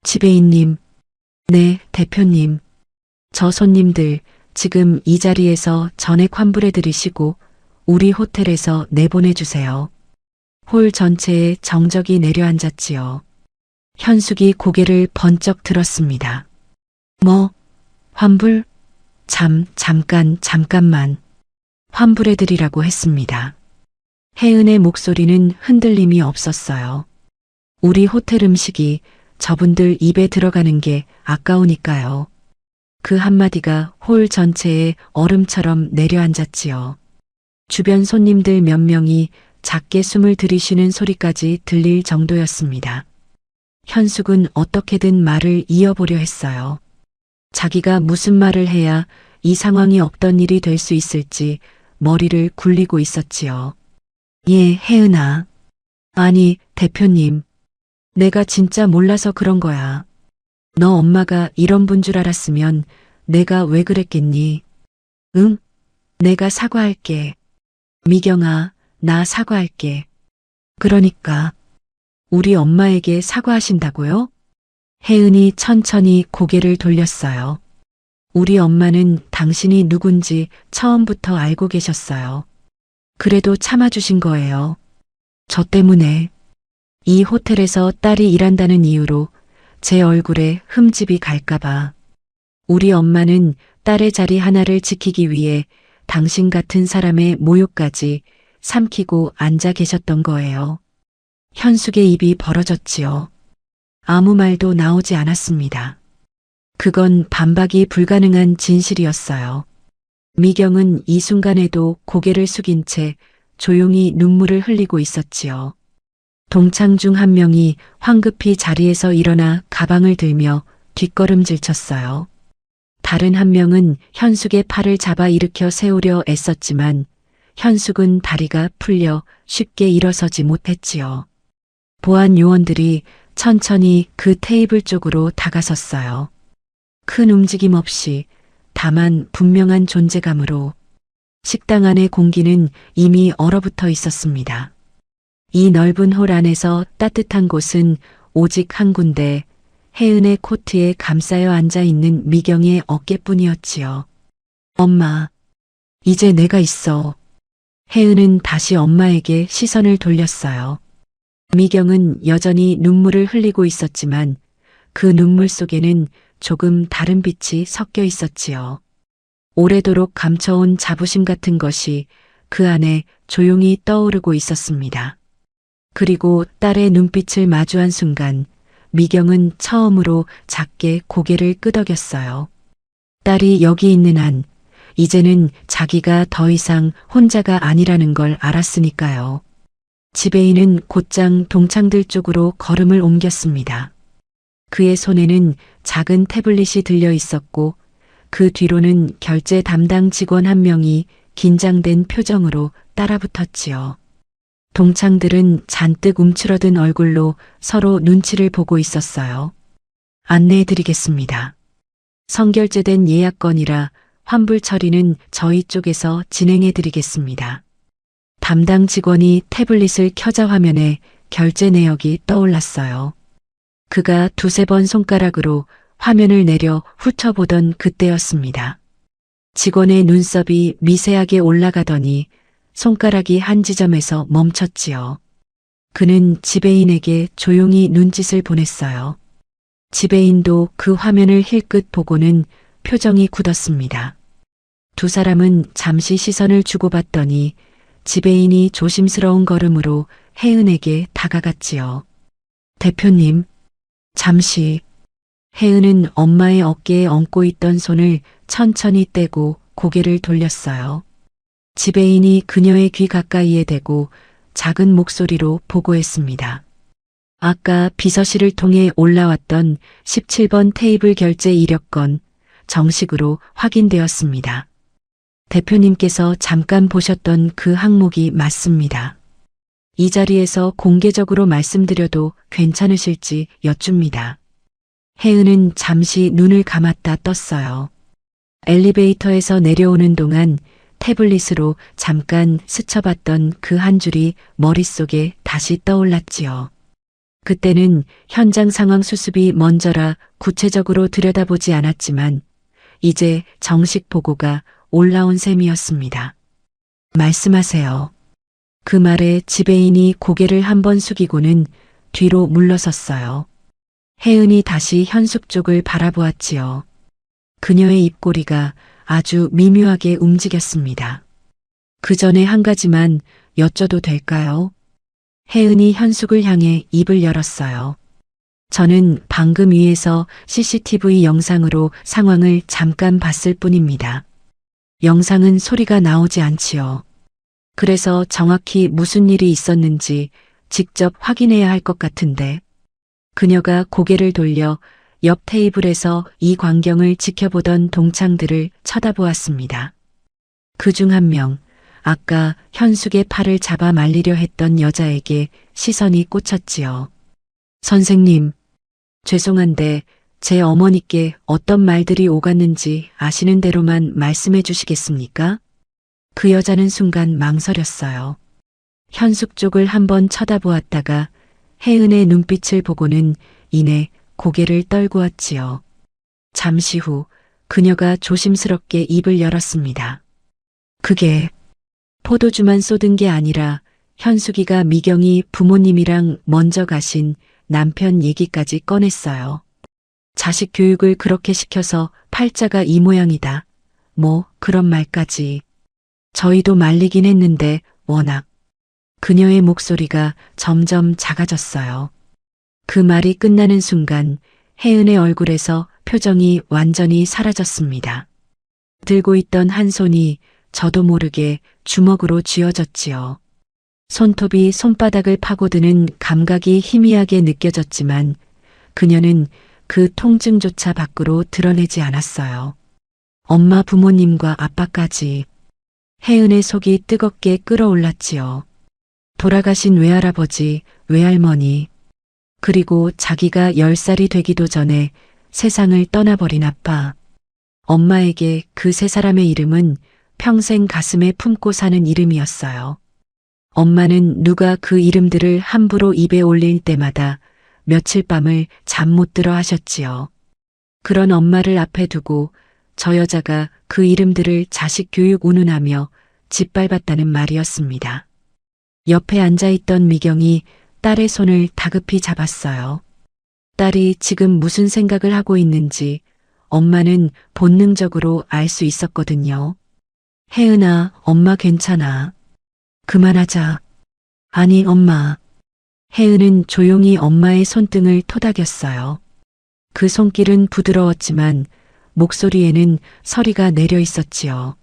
지배인님, 네, 대표님. 저 손님들 지금 이 자리에서 전액 환불해 드리시고 우리 호텔에서 내보내주세요. 홀 전체에 정적이 내려앉았지요. 현숙이 고개를 번쩍 들었습니다. 뭐? 환불? 잠깐만. 환불해 드리라고 했습니다. 혜은의 목소리는 흔들림이 없었어요. 우리 호텔 음식이 저분들 입에 들어가는 게 아까우니까요. 그 한마디가 홀 전체에 얼음처럼 내려앉았지요. 주변 손님들 몇 명이 작게 숨을 들이쉬는 소리까지 들릴 정도였습니다. 현숙은 어떻게든 말을 이어보려 했어요. 자기가 무슨 말을 해야 이 상황이 없던 일이 될 수 있을지 머리를 굴리고 있었지요. 예, 혜은아. 아니, 대표님. 내가 진짜 몰라서 그런 거야. 너 엄마가 이런 분 줄 알았으면 내가 왜 그랬겠니? 응? 내가 사과할게. 미경아, 나 사과할게. 그러니까 우리 엄마에게 사과하신다고요? 혜은이 천천히 고개를 돌렸어요. 우리 엄마는 당신이 누군지 처음부터 알고 계셨어요. 그래도 참아주신 거예요. 저 때문에. 이 호텔에서 딸이 일한다는 이유로 제 얼굴에 흠집이 갈까봐. 우리 엄마는 딸의 자리 하나를 지키기 위해 당신 같은 사람의 모욕까지 삼키고 앉아 계셨던 거예요. 현숙의 입이 벌어졌지요. 아무 말도 나오지 않았습니다. 그건 반박이 불가능한 진실이었어요. 미경은 이 순간에도 고개를 숙인 채 조용히 눈물을 흘리고 있었지요. 동창 중 한 명이 황급히 자리에서 일어나 가방을 들며 뒷걸음질 쳤어요. 다른 한 명은 현숙의 팔을 잡아 일으켜 세우려 애썼지만 현숙은 다리가 풀려 쉽게 일어서지 못했지요. 보안 요원들이 천천히 그 테이블 쪽으로 다가섰어요. 큰 움직임 없이 다만 분명한 존재감으로 식당 안의 공기는 이미 얼어붙어 있었습니다. 이 넓은 홀 안에서 따뜻한 곳은 오직 한 군데, 혜은의 코트에 감싸여 앉아 있는 미경의 어깨뿐이었지요. 엄마, 이제 내가 있어. 혜은은 다시 엄마에게 시선을 돌렸어요. 미경은 여전히 눈물을 흘리고 있었지만 그 눈물 속에는 조금 다른 빛이 섞여 있었지요. 오래도록 감춰온 자부심 같은 것이 그 안에 조용히 떠오르고 있었습니다. 그리고 딸의 눈빛을 마주한 순간 미경은 처음으로 작게 고개를 끄덕였어요. 딸이 여기 있는 한 이제는 자기가 더 이상 혼자가 아니라는 걸 알았으니까요. 지배인은 곧장 동창들 쪽으로 걸음을 옮겼습니다. 그의 손에는 작은 태블릿이 들려 있었고 그 뒤로는 결제 담당 직원 한 명이 긴장된 표정으로 따라붙었지요. 동창들은 잔뜩 움츠러든 얼굴로 서로 눈치를 보고 있었어요. 안내해드리겠습니다. 선결제된 예약건이라 환불 처리는 저희 쪽에서 진행해드리겠습니다. 담당 직원이 태블릿을 켜자 화면에 결제 내역이 떠올랐어요. 그가 두세 번 손가락으로 화면을 내려 훑어보던 그때였습니다. 직원의 눈썹이 미세하게 올라가더니 손가락이 한 지점에서 멈췄지요. 그는 지배인에게 조용히 눈짓을 보냈어요. 지배인도 그 화면을 힐끗 보고는 표정이 굳었습니다. 두 사람은 잠시 시선을 주고받더니 지배인이 조심스러운 걸음으로 혜은에게 다가갔지요. 대표님, 잠시. 혜은은 엄마의 어깨에 얹고 있던 손을 천천히 떼고 고개를 돌렸어요. 지배인이 그녀의 귀 가까이에 대고 작은 목소리로 보고했습니다. 아까 비서실을 통해 올라왔던 17번 테이블 결제 이력건 정식으로 확인되었습니다. 대표님께서 잠깐 보셨던 그 항목이 맞습니다. 이 자리에서 공개적으로 말씀드려도 괜찮으실지 여쭙니다. 혜은은 잠시 눈을 감았다 떴어요. 엘리베이터에서 내려오는 동안 태블릿으로 잠깐 스쳐봤던 그 한 줄이 머릿속에 다시 떠올랐지요. 그때는 현장 상황 수습이 먼저라 구체적으로 들여다보지 않았지만 이제 정식 보고가 올라온 셈이었습니다. 말씀하세요. 그 말에 지배인이 고개를 한번 숙이고는 뒤로 물러섰어요. 혜은이 다시 현숙 쪽을 바라보았지요. 그녀의 입꼬리가 아주 미묘하게 움직였습니다. 그 전에 한 가지만 여쭤도 될까요? 혜은이 현숙을 향해 입을 열었어요. 저는 방금 위에서 CCTV 영상으로 상황을 잠깐 봤을 뿐입니다. 영상은 소리가 나오지 않지요. 그래서 정확히 무슨 일이 있었는지 직접 확인해야 할 것 같은데. 그녀가 고개를 돌려 옆 테이블에서 이 광경을 지켜보던 동창들을 쳐다보았습니다. 그중 한 명, 아까 현숙의 팔을 잡아 말리려 했던 여자에게 시선이 꽂혔지요. 선생님, 죄송한데 제 어머니께 어떤 말들이 오갔는지 아시는 대로만 말씀해 주시겠습니까? 그 여자는 순간 망설였어요. 현숙 쪽을 한번 쳐다보았다가 혜은의 눈빛을 보고는 이내 고개를 떨구었지요. 잠시 후 그녀가 조심스럽게 입을 열었습니다. 그게 포도주만 쏟은 게 아니라 현숙이가 미경이 부모님이랑 먼저 가신 남편 얘기까지 꺼냈어요. 자식 교육을 그렇게 시켜서 팔자가 이 모양이다. 뭐 그런 말까지. 저희도 말리긴 했는데 워낙. 그녀의 목소리가 점점 작아졌어요. 그 말이 끝나는 순간 혜은의 얼굴에서 표정이 완전히 사라졌습니다. 들고 있던 한 손이 저도 모르게 주먹으로 쥐어졌지요. 손톱이 손바닥을 파고드는 감각이 희미하게 느껴졌지만 그녀는 그 통증조차 밖으로 드러내지 않았어요. 엄마 부모님과 아빠까지. 혜은의 속이 뜨겁게 끓어올랐지요. 돌아가신 외할아버지, 외할머니, 그리고 자기가 10살이 되기도 전에 세상을 떠나버린 아빠. 엄마에게 그 세 사람의 이름은 평생 가슴에 품고 사는 이름이었어요. 엄마는 누가 그 이름들을 함부로 입에 올릴 때마다 며칠 밤을 잠 못 들어 하셨지요. 그런 엄마를 앞에 두고 저 여자가 그 이름들을 자식 교육 운운하며 짓밟았다는 말이었습니다. 옆에 앉아있던 미경이 딸의 손을 다급히 잡았어요. 딸이 지금 무슨 생각을 하고 있는지 엄마는 본능적으로 알 수 있었거든요. 혜은아, 엄마 괜찮아. 그만하자. 아니, 엄마. 혜은은 조용히 엄마의 손등을 토닥였어요. 그 손길은 부드러웠지만 목소리에는 서리가 내려 있었지요.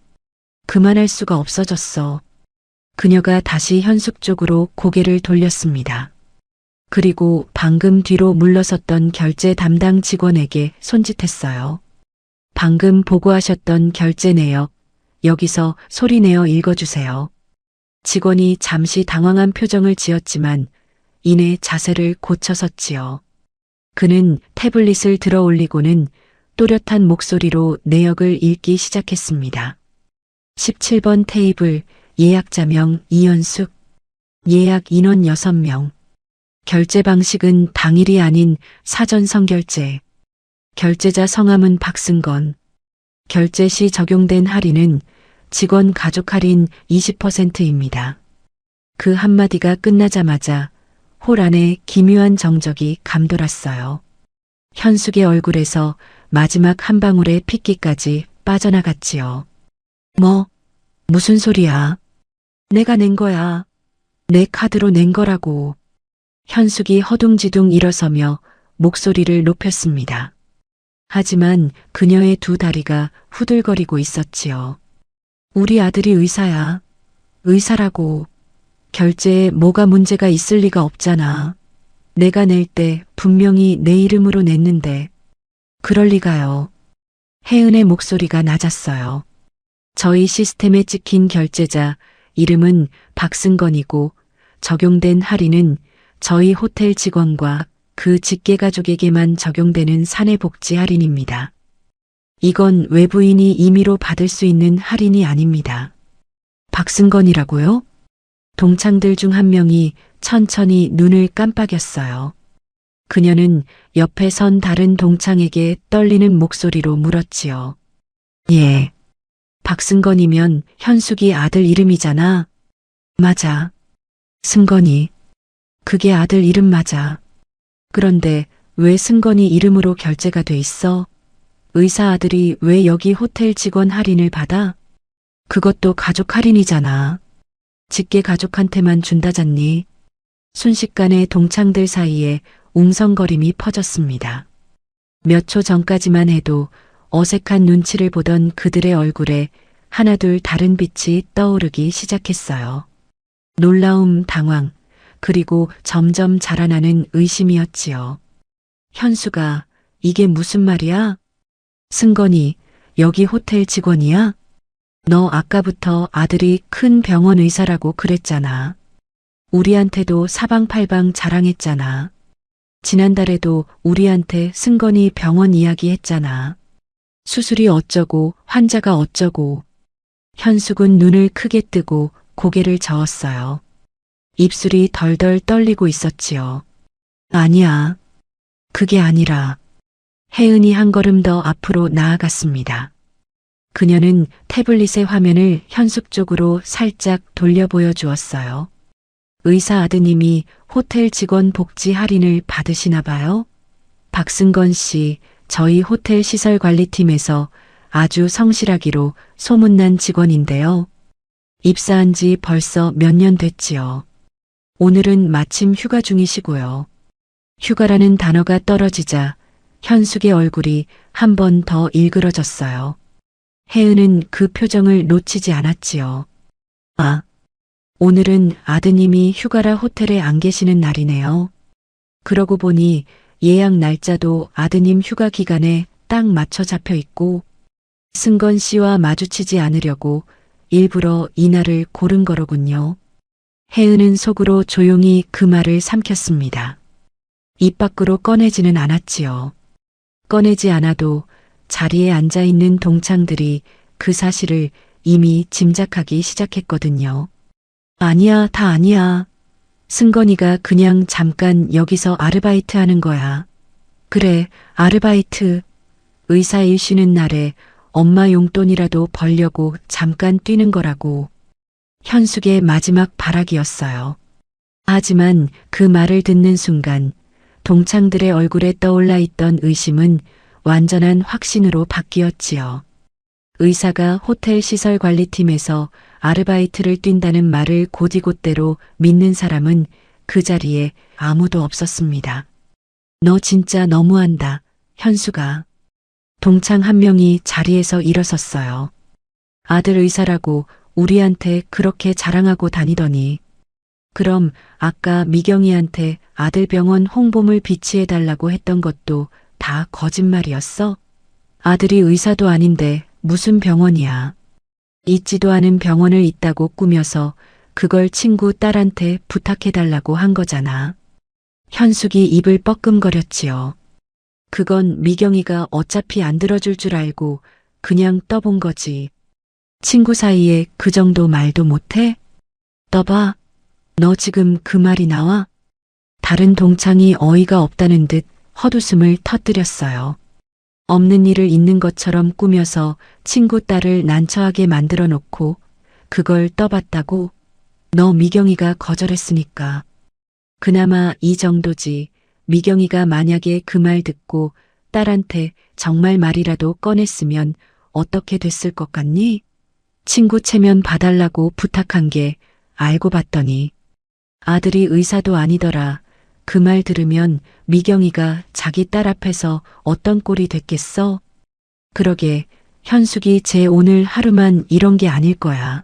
그만할 수가 없어졌어. 그녀가 다시 현숙 쪽으로 고개를 돌렸습니다. 그리고 방금 뒤로 물러섰던 결제 담당 직원에게 손짓했어요. 방금 보고하셨던 결제 내역, 여기서 소리내어 읽어주세요. 직원이 잠시 당황한 표정을 지었지만 이내 자세를 고쳐섰지요. 그는 태블릿을 들어 올리고는 또렷한 목소리로 내역을 읽기 시작했습니다. 17번 테이블, 예약자명 이현숙, 예약 인원 6명, 결제 방식은 당일이 아닌 사전 선결제, 결제자 성함은 박승건, 결제 시 적용된 할인은 직원 가족 할인 20%입니다. 그 한마디가 끝나자마자 홀 안에 기묘한 정적이 감돌았어요. 현숙의 얼굴에서 마지막 한 방울의 핏기까지 빠져나갔지요. 무슨 소리야? 내가 낸 거야. 내 카드로 낸 거라고. 현숙이 허둥지둥 일어서며 목소리를 높였습니다. 하지만 그녀의 두 다리가 후들거리고 있었지요. 우리 아들이 의사야. 의사라고. 결제에 뭐가 문제가 있을 리가 없잖아. 내가 낼 때 분명히 내 이름으로 냈는데. 그럴 리가요. 혜은의 목소리가 낮았어요. 저희 시스템에 찍힌 결제자 이름은 박승건이고 적용된 할인은 저희 호텔 직원과 그 직계가족에게만 적용되는 사내복지 할인입니다. 이건 외부인이 임의로 받을 수 있는 할인이 아닙니다. 박승건이라고요? 동창들 중 한 명이 천천히 눈을 깜빡였어요. 그녀는 옆에 선 다른 동창에게 떨리는 목소리로 물었지요. 예. 박승건이면 현숙이 아들 이름이잖아. 맞아. 승건이. 그게 아들 이름 맞아. 그런데 왜 승건이 이름으로 결제가 돼 있어? 의사 아들이 왜 여기 호텔 직원 할인을 받아? 그것도 가족 할인이잖아. 직계 가족한테만 준다잖니. 순식간에 동창들 사이에 웅성거림이 퍼졌습니다. 몇 초 전까지만 해도 어색한 눈치를 보던 그들의 얼굴에 하나둘 다른 빛이 떠오르기 시작했어요. 놀라움, 당황, 그리고 점점 자라나는 의심이었지요. 현수가 이게 무슨 말이야? 승건이 여기 호텔 직원이야? 너 아까부터 아들이 큰 병원 의사라고 그랬잖아. 우리한테도 사방팔방 자랑했잖아. 지난달에도 우리한테 승건이 병원 이야기 했잖아. 수술이 어쩌고 환자가 어쩌고. 현숙은 눈을 크게 뜨고 고개를 저었어요. 입술이 덜덜 떨리고 있었지요. 아니야. 그게 아니라. 혜은이 한 걸음 더 앞으로 나아갔습니다. 그녀는 태블릿의 화면을 현숙 쪽으로 살짝 돌려 보여주었어요. 의사 아드님이 호텔 직원 복지 할인을 받으시나 봐요? 박승건 씨, 저희 호텔 시설관리팀에서 아주 성실하기로 소문난 직원인데요. 입사한 지 벌써 몇 년 됐지요. 오늘은 마침 휴가 중이시고요. 휴가라는 단어가 떨어지자 현숙의 얼굴이 한 번 더 일그러졌어요. 혜은은 그 표정을 놓치지 않았지요. 아, 오늘은 아드님이 휴가라 호텔에 안 계시는 날이네요. 그러고 보니 예약 날짜도 아드님 휴가 기간에 딱 맞춰 잡혀 있고 승건 씨와 마주치지 않으려고 일부러 이날을 고른 거로군요. 혜은은 속으로 조용히 그 말을 삼켰습니다. 입 밖으로 꺼내지는 않았지요. 꺼내지 않아도 자리에 앉아있는 동창들이 그 사실을 이미 짐작하기 시작했거든요. 아니야, 다 아니야. 승건이가 그냥 잠깐 여기서 아르바이트 하는 거야. 그래, 아르바이트. 의사일 쉬는 날에 엄마 용돈이라도 벌려고 잠깐 뛰는 거라고. 현숙의 마지막 발악이었어요. 하지만 그 말을 듣는 순간 동창들의 얼굴에 떠올라 있던 의심은 완전한 확신으로 바뀌었지요. 의사가 호텔 시설관리팀에서 아르바이트를 뛴다는 말을 곧이곧대로 믿는 사람은 그 자리에 아무도 없었습니다. 너 진짜 너무한다, 현수가. 동창 한 명이 자리에서 일어섰어요. 아들 의사라고 우리한테 그렇게 자랑하고 다니더니. 그럼 아까 미경이한테 아들 병원 홍보물 비치해달라고 했던 것도 다 거짓말이었어? 아들이 의사도 아닌데 무슨 병원이야. 있지도 않은 병원을 있다고 꾸며서 그걸 친구 딸한테 부탁해달라고 한 거잖아. 현숙이 입을 뻐끔거렸지요. 그건 미경이가 어차피 안 들어줄 줄 알고 그냥 떠본 거지. 친구 사이에 그 정도 말도 못해? 떠봐. 너 지금 그 말이 나와? 다른 동창이 어이가 없다는 듯 헛웃음을 터뜨렸어요. 없는 일을 있는 것처럼 꾸며서 친구 딸을 난처하게 만들어 놓고 그걸 떠봤다고? 너 미경이가 거절했으니까. 그나마 이 정도지. 미경이가 만약에 그 말 듣고 딸한테 정말 말이라도 꺼냈으면 어떻게 됐을 것 같니? 친구 체면 봐달라고 부탁한 게 알고 봤더니 아들이 의사도 아니더라. 그 말 들으면 미경이가 자기 딸 앞에서 어떤 꼴이 됐겠어? 그러게 현숙이 제 오늘 하루만 이런 게 아닐 거야.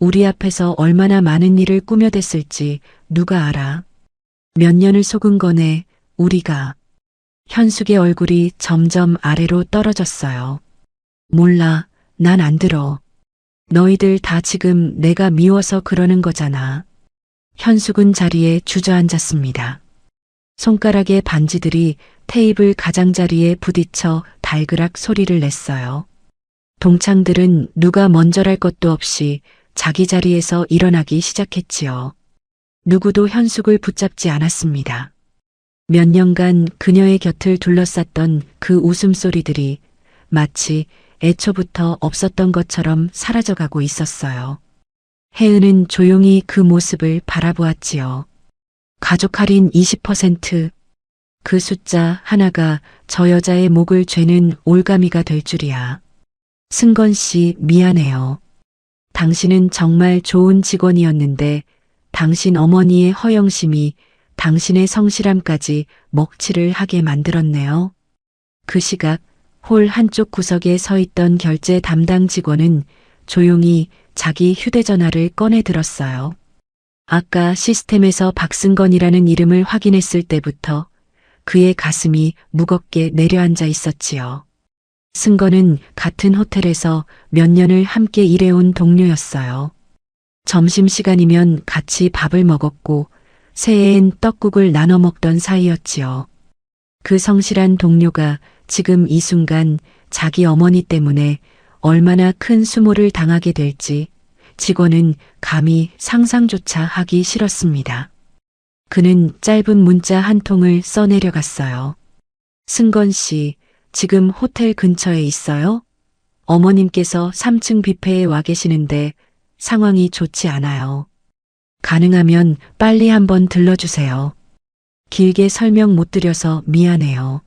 우리 앞에서 얼마나 많은 일을 꾸며댔을지 누가 알아. 몇 년을 속은 거네, 우리가. 현숙의 얼굴이 점점 아래로 떨어졌어요. 몰라, 난 안 들어. 너희들 다 지금 내가 미워서 그러는 거잖아. 현숙은 자리에 주저앉았습니다. 손가락의 반지들이 테이블 가장자리에 부딪혀 달그락 소리를 냈어요. 동창들은 누가 먼저랄 것도 없이 자기 자리에서 일어나기 시작했지요. 누구도 현숙을 붙잡지 않았습니다. 몇 년간 그녀의 곁을 둘러쌌던 그 웃음소리들이 마치 애초부터 없었던 것처럼 사라져가고 있었어요. 혜은은 조용히 그 모습을 바라보았지요. 가족 할인 20%. 그 숫자 하나가 저 여자의 목을 죄는 올가미가 될 줄이야. 승건 씨, 미안해요. 당신은 정말 좋은 직원이었는데 당신 어머니의 허영심이 당신의 성실함까지 먹칠을 하게 만들었네요. 그 시각 홀 한쪽 구석에 서 있던 결제 담당 직원은 조용히 자기 휴대전화를 꺼내 들었어요. 아까 시스템에서 박승건이라는 이름을 확인했을 때부터 그의 가슴이 무겁게 내려앉아 있었지요. 승건은 같은 호텔에서 몇 년을 함께 일해온 동료였어요. 점심시간이면 같이 밥을 먹었고 새해엔 떡국을 나눠 먹던 사이였지요. 그 성실한 동료가 지금 이 순간 자기 어머니 때문에 얼마나 큰 수모를 당하게 될지 직원은 감히 상상조차 하기 싫었습니다. 그는 짧은 문자 한 통을 써내려갔어요. 승건 씨, 지금 호텔 근처에 있어요? 어머님께서 3층 뷔페에 와 계시는데 상황이 좋지 않아요. 가능하면 빨리 한번 들러주세요. 길게 설명 못 드려서 미안해요.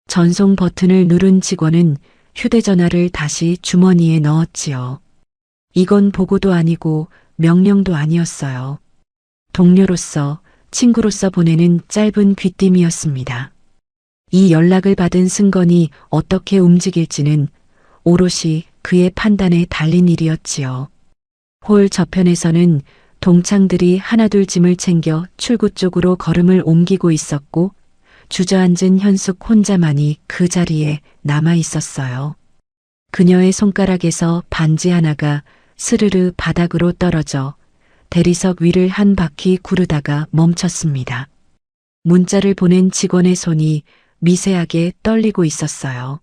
전송 버튼을 누른 직원은 휴대전화를 다시 주머니에 넣었지요. 이건 보고도 아니고 명령도 아니었어요. 동료로서, 친구로서 보내는 짧은 귀띔이었습니다. 이 연락을 받은 승건이 어떻게 움직일지는 오롯이 그의 판단에 달린 일이었지요. 홀 저편에서는 동창들이 하나둘 짐을 챙겨 출구 쪽으로 걸음을 옮기고 있었고 주저앉은 현숙 혼자만이 그 자리에 남아 있었어요. 그녀의 손가락에서 반지 하나가 스르르 바닥으로 떨어져 대리석 위를 한 바퀴 구르다가 멈췄습니다. 문자를 보낸 직원의 손이 미세하게 떨리고 있었어요.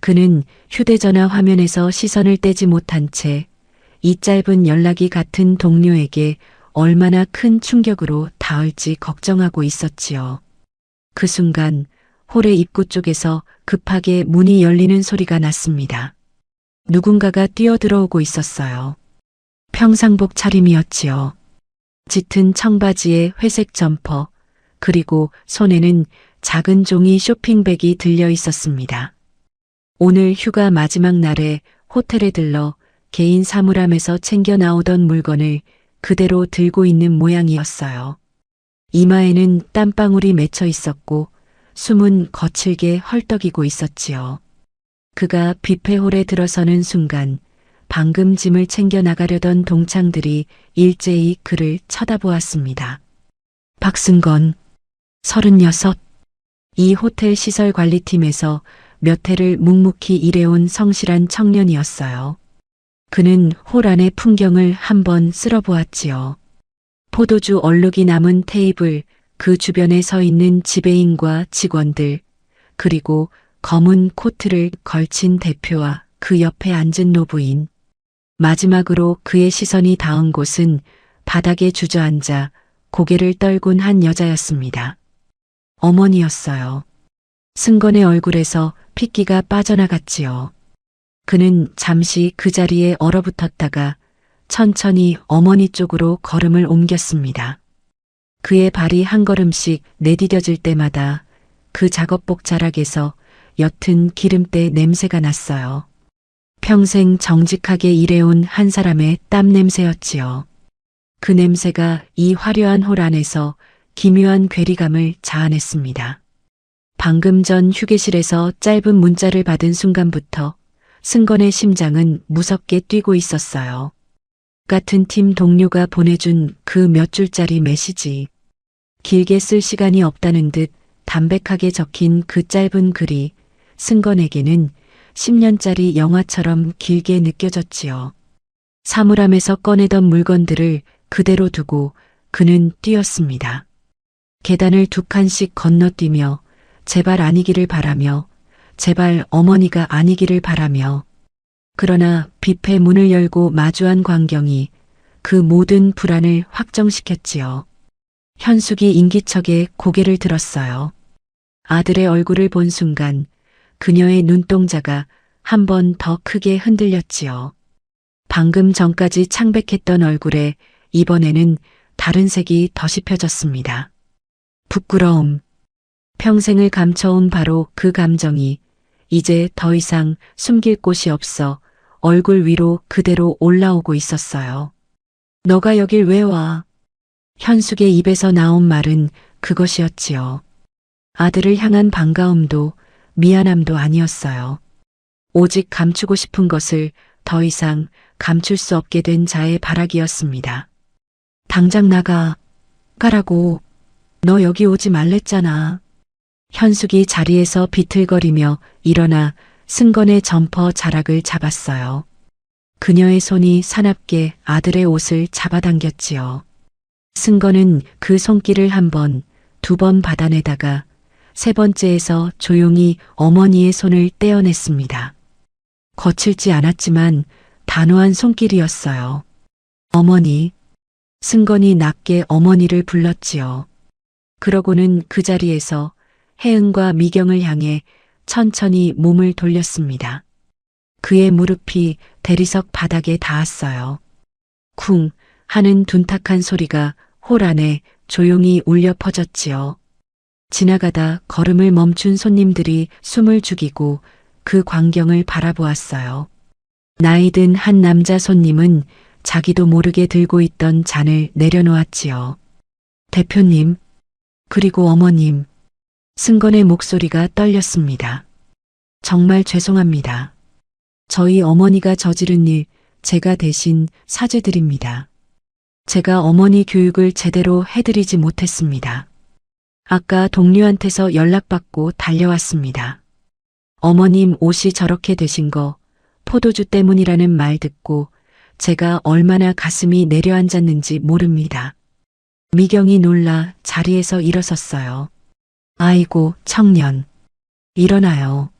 그는 휴대전화 화면에서 시선을 떼지 못한 채 이 짧은 연락이 같은 동료에게 얼마나 큰 충격으로 닿을지 걱정하고 있었지요. 그 순간 홀의 입구 쪽에서 급하게 문이 열리는 소리가 났습니다. 누군가가 뛰어들어오고 있었어요. 평상복 차림이었지요. 짙은 청바지에 회색 점퍼, 그리고 손에는 작은 종이 쇼핑백이 들려 있었습니다. 오늘 휴가 마지막 날에 호텔에 들러 개인 사물함에서 챙겨 나오던 물건을 그대로 들고 있는 모양이었어요. 이마에는 땀방울이 맺혀 있었고 숨은 거칠게 헐떡이고 있었지요. 그가 뷔페홀에 들어서는 순간 방금 짐을 챙겨 나가려던 동창들이 일제히 그를 쳐다보았습니다. 박승건, 36. 이 호텔 시설 관리팀에서 몇 해를 묵묵히 일해온 성실한 청년이었어요. 그는 홀 안의 풍경을 한번 쓸어보았지요. 포도주 얼룩이 남은 테이블, 그 주변에 서 있는 지배인과 직원들, 그리고 검은 코트를 걸친 대표와 그 옆에 앉은 노부인. 마지막으로 그의 시선이 닿은 곳은 바닥에 주저앉아 고개를 떨군 한 여자였습니다. 어머니였어요. 승건의 얼굴에서 핏기가 빠져나갔지요. 그는 잠시 그 자리에 얼어붙었다가 천천히 어머니 쪽으로 걸음을 옮겼습니다. 그의 발이 한 걸음씩 내디뎌질 때마다 그 작업복 자락에서 옅은 기름때 냄새가 났어요. 평생 정직하게 일해온 한 사람의 땀 냄새였지요. 그 냄새가 이 화려한 홀 안에서 기묘한 괴리감을 자아냈습니다. 방금 전 휴게실에서 짧은 문자를 받은 순간부터 승건의 심장은 무섭게 뛰고 있었어요. 같은 팀 동료가 보내준 그 몇 줄짜리 메시지. 길게 쓸 시간이 없다는 듯 담백하게 적힌 그 짧은 글이 승건에게는 10년짜리 영화처럼 길게 느껴졌지요. 사물함에서 꺼내던 물건들을 그대로 두고 그는 뛰었습니다. 계단을 2칸씩 건너뛰며 제발 아니기를 바라며 제발 어머니가 아니기를 바라며 그러나 뷔페 문을 열고 마주한 광경이 그 모든 불안을 확정시켰지요. 현숙이 인기척에 고개를 들었어요. 아들의 얼굴을 본 순간 그녀의 눈동자가 한 번 더 크게 흔들렸지요. 방금 전까지 창백했던 얼굴에 이번에는 다른 색이 더씹혀졌습니다. 부끄러움. 평생을 감춰온 바로 그 감정이 이제 더 이상 숨길 곳이 없어 얼굴 위로 그대로 올라오고 있었어요. 너가 여길 왜 와? 현숙의 입에서 나온 말은 그것이었지요. 아들을 향한 반가움도 미안함도 아니었어요. 오직 감추고 싶은 것을 더 이상 감출 수 없게 된 자의 바라기였습니다. 당장 나가. 가라고. 너 여기 오지 말랬잖아. 현숙이 자리에서 비틀거리며 일어나 승건의 점퍼 자락을 잡았어요. 그녀의 손이 사납게 아들의 옷을 잡아당겼지요. 승건은 그 손길을 한 번, 2번 받아내다가 3번째에서 조용히 어머니의 손을 떼어냈습니다. 거칠지 않았지만 단호한 손길이었어요. 어머니. 승건이 낮게 어머니를 불렀지요. 그러고는 그 자리에서 혜은과 미경을 향해 천천히 몸을 돌렸습니다. 그의 무릎이 대리석 바닥에 닿았어요. 쿵 하는 둔탁한 소리가 홀 안에 조용히 울려 퍼졌지요. 지나가다 걸음을 멈춘 손님들이 숨을 죽이고 그 광경을 바라보았어요. 나이든 한 남자 손님은 자기도 모르게 들고 있던 잔을 내려놓았지요. 대표님, 그리고 어머님. 승건의 목소리가 떨렸습니다. 정말 죄송합니다. 저희 어머니가 저지른 일 제가 대신 사죄드립니다. 제가 어머니 교육을 제대로 해드리지 못했습니다. 아까 동료한테서 연락받고 달려왔습니다. 어머님 옷이 저렇게 되신 거 포도주 때문이라는 말 듣고 제가 얼마나 가슴이 내려앉았는지 모릅니다. 미경이 놀라 자리에서 일어섰어요. 아이고, 청년. 일어나요.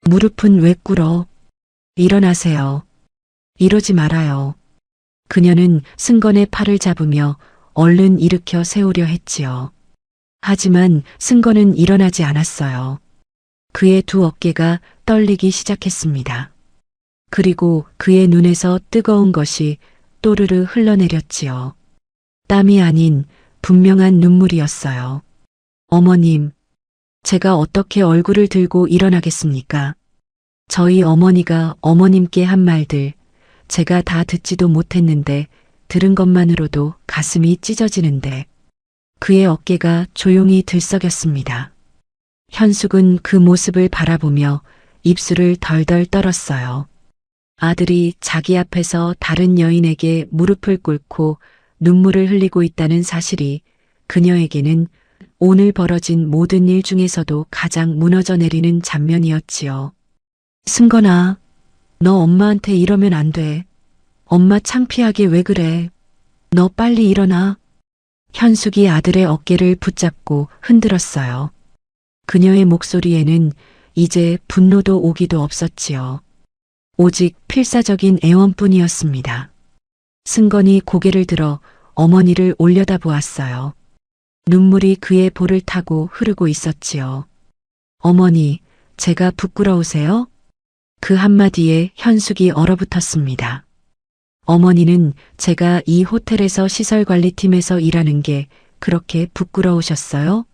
무릎은 왜 꿇어? 일어나세요. 이러지 말아요. 그녀는 승건의 팔을 잡으며 얼른 일으켜 세우려 했지요. 하지만 승건은 일어나지 않았어요. 그의 2 어깨가 떨리기 시작했습니다. 그리고 그의 눈에서 뜨거운 것이 또르르 흘러내렸지요. 땀이 아닌 분명한 눈물이었어요. 어머님, 제가 어떻게 얼굴을 들고 일어나겠습니까? 저희 어머니가 어머님께 한 말들 제가 다 듣지도 못했는데 들은 것만으로도 가슴이 찢어지는데 그의 어깨가 조용히 들썩였습니다. 현숙은 그 모습을 바라보며 입술을 덜덜 떨었어요. 아들이 자기 앞에서 다른 여인에게 무릎을 꿇고 눈물을 흘리고 있다는 사실이 그녀에게는 오늘 벌어진 모든 일 중에서도 가장 무너져 내리는 장면이었지요. 승건아, 너 엄마한테 이러면 안 돼. 엄마 창피하게 왜 그래? 너 빨리 일어나. 현숙이 아들의 어깨를 붙잡고 흔들었어요. 그녀의 목소리에는 이제 분노도 오기도 없었지요. 오직 필사적인 애원뿐이었습니다. 승건이 고개를 들어 어머니를 올려다보았어요. 눈물이 그의 볼을 타고 흐르고 있었지요. 어머니, 제가 부끄러우세요? 그 한마디에 현숙이 얼어붙었습니다. 어머니는 제가 이 호텔에서 시설관리팀에서 일하는 게 그렇게 부끄러우셨어요?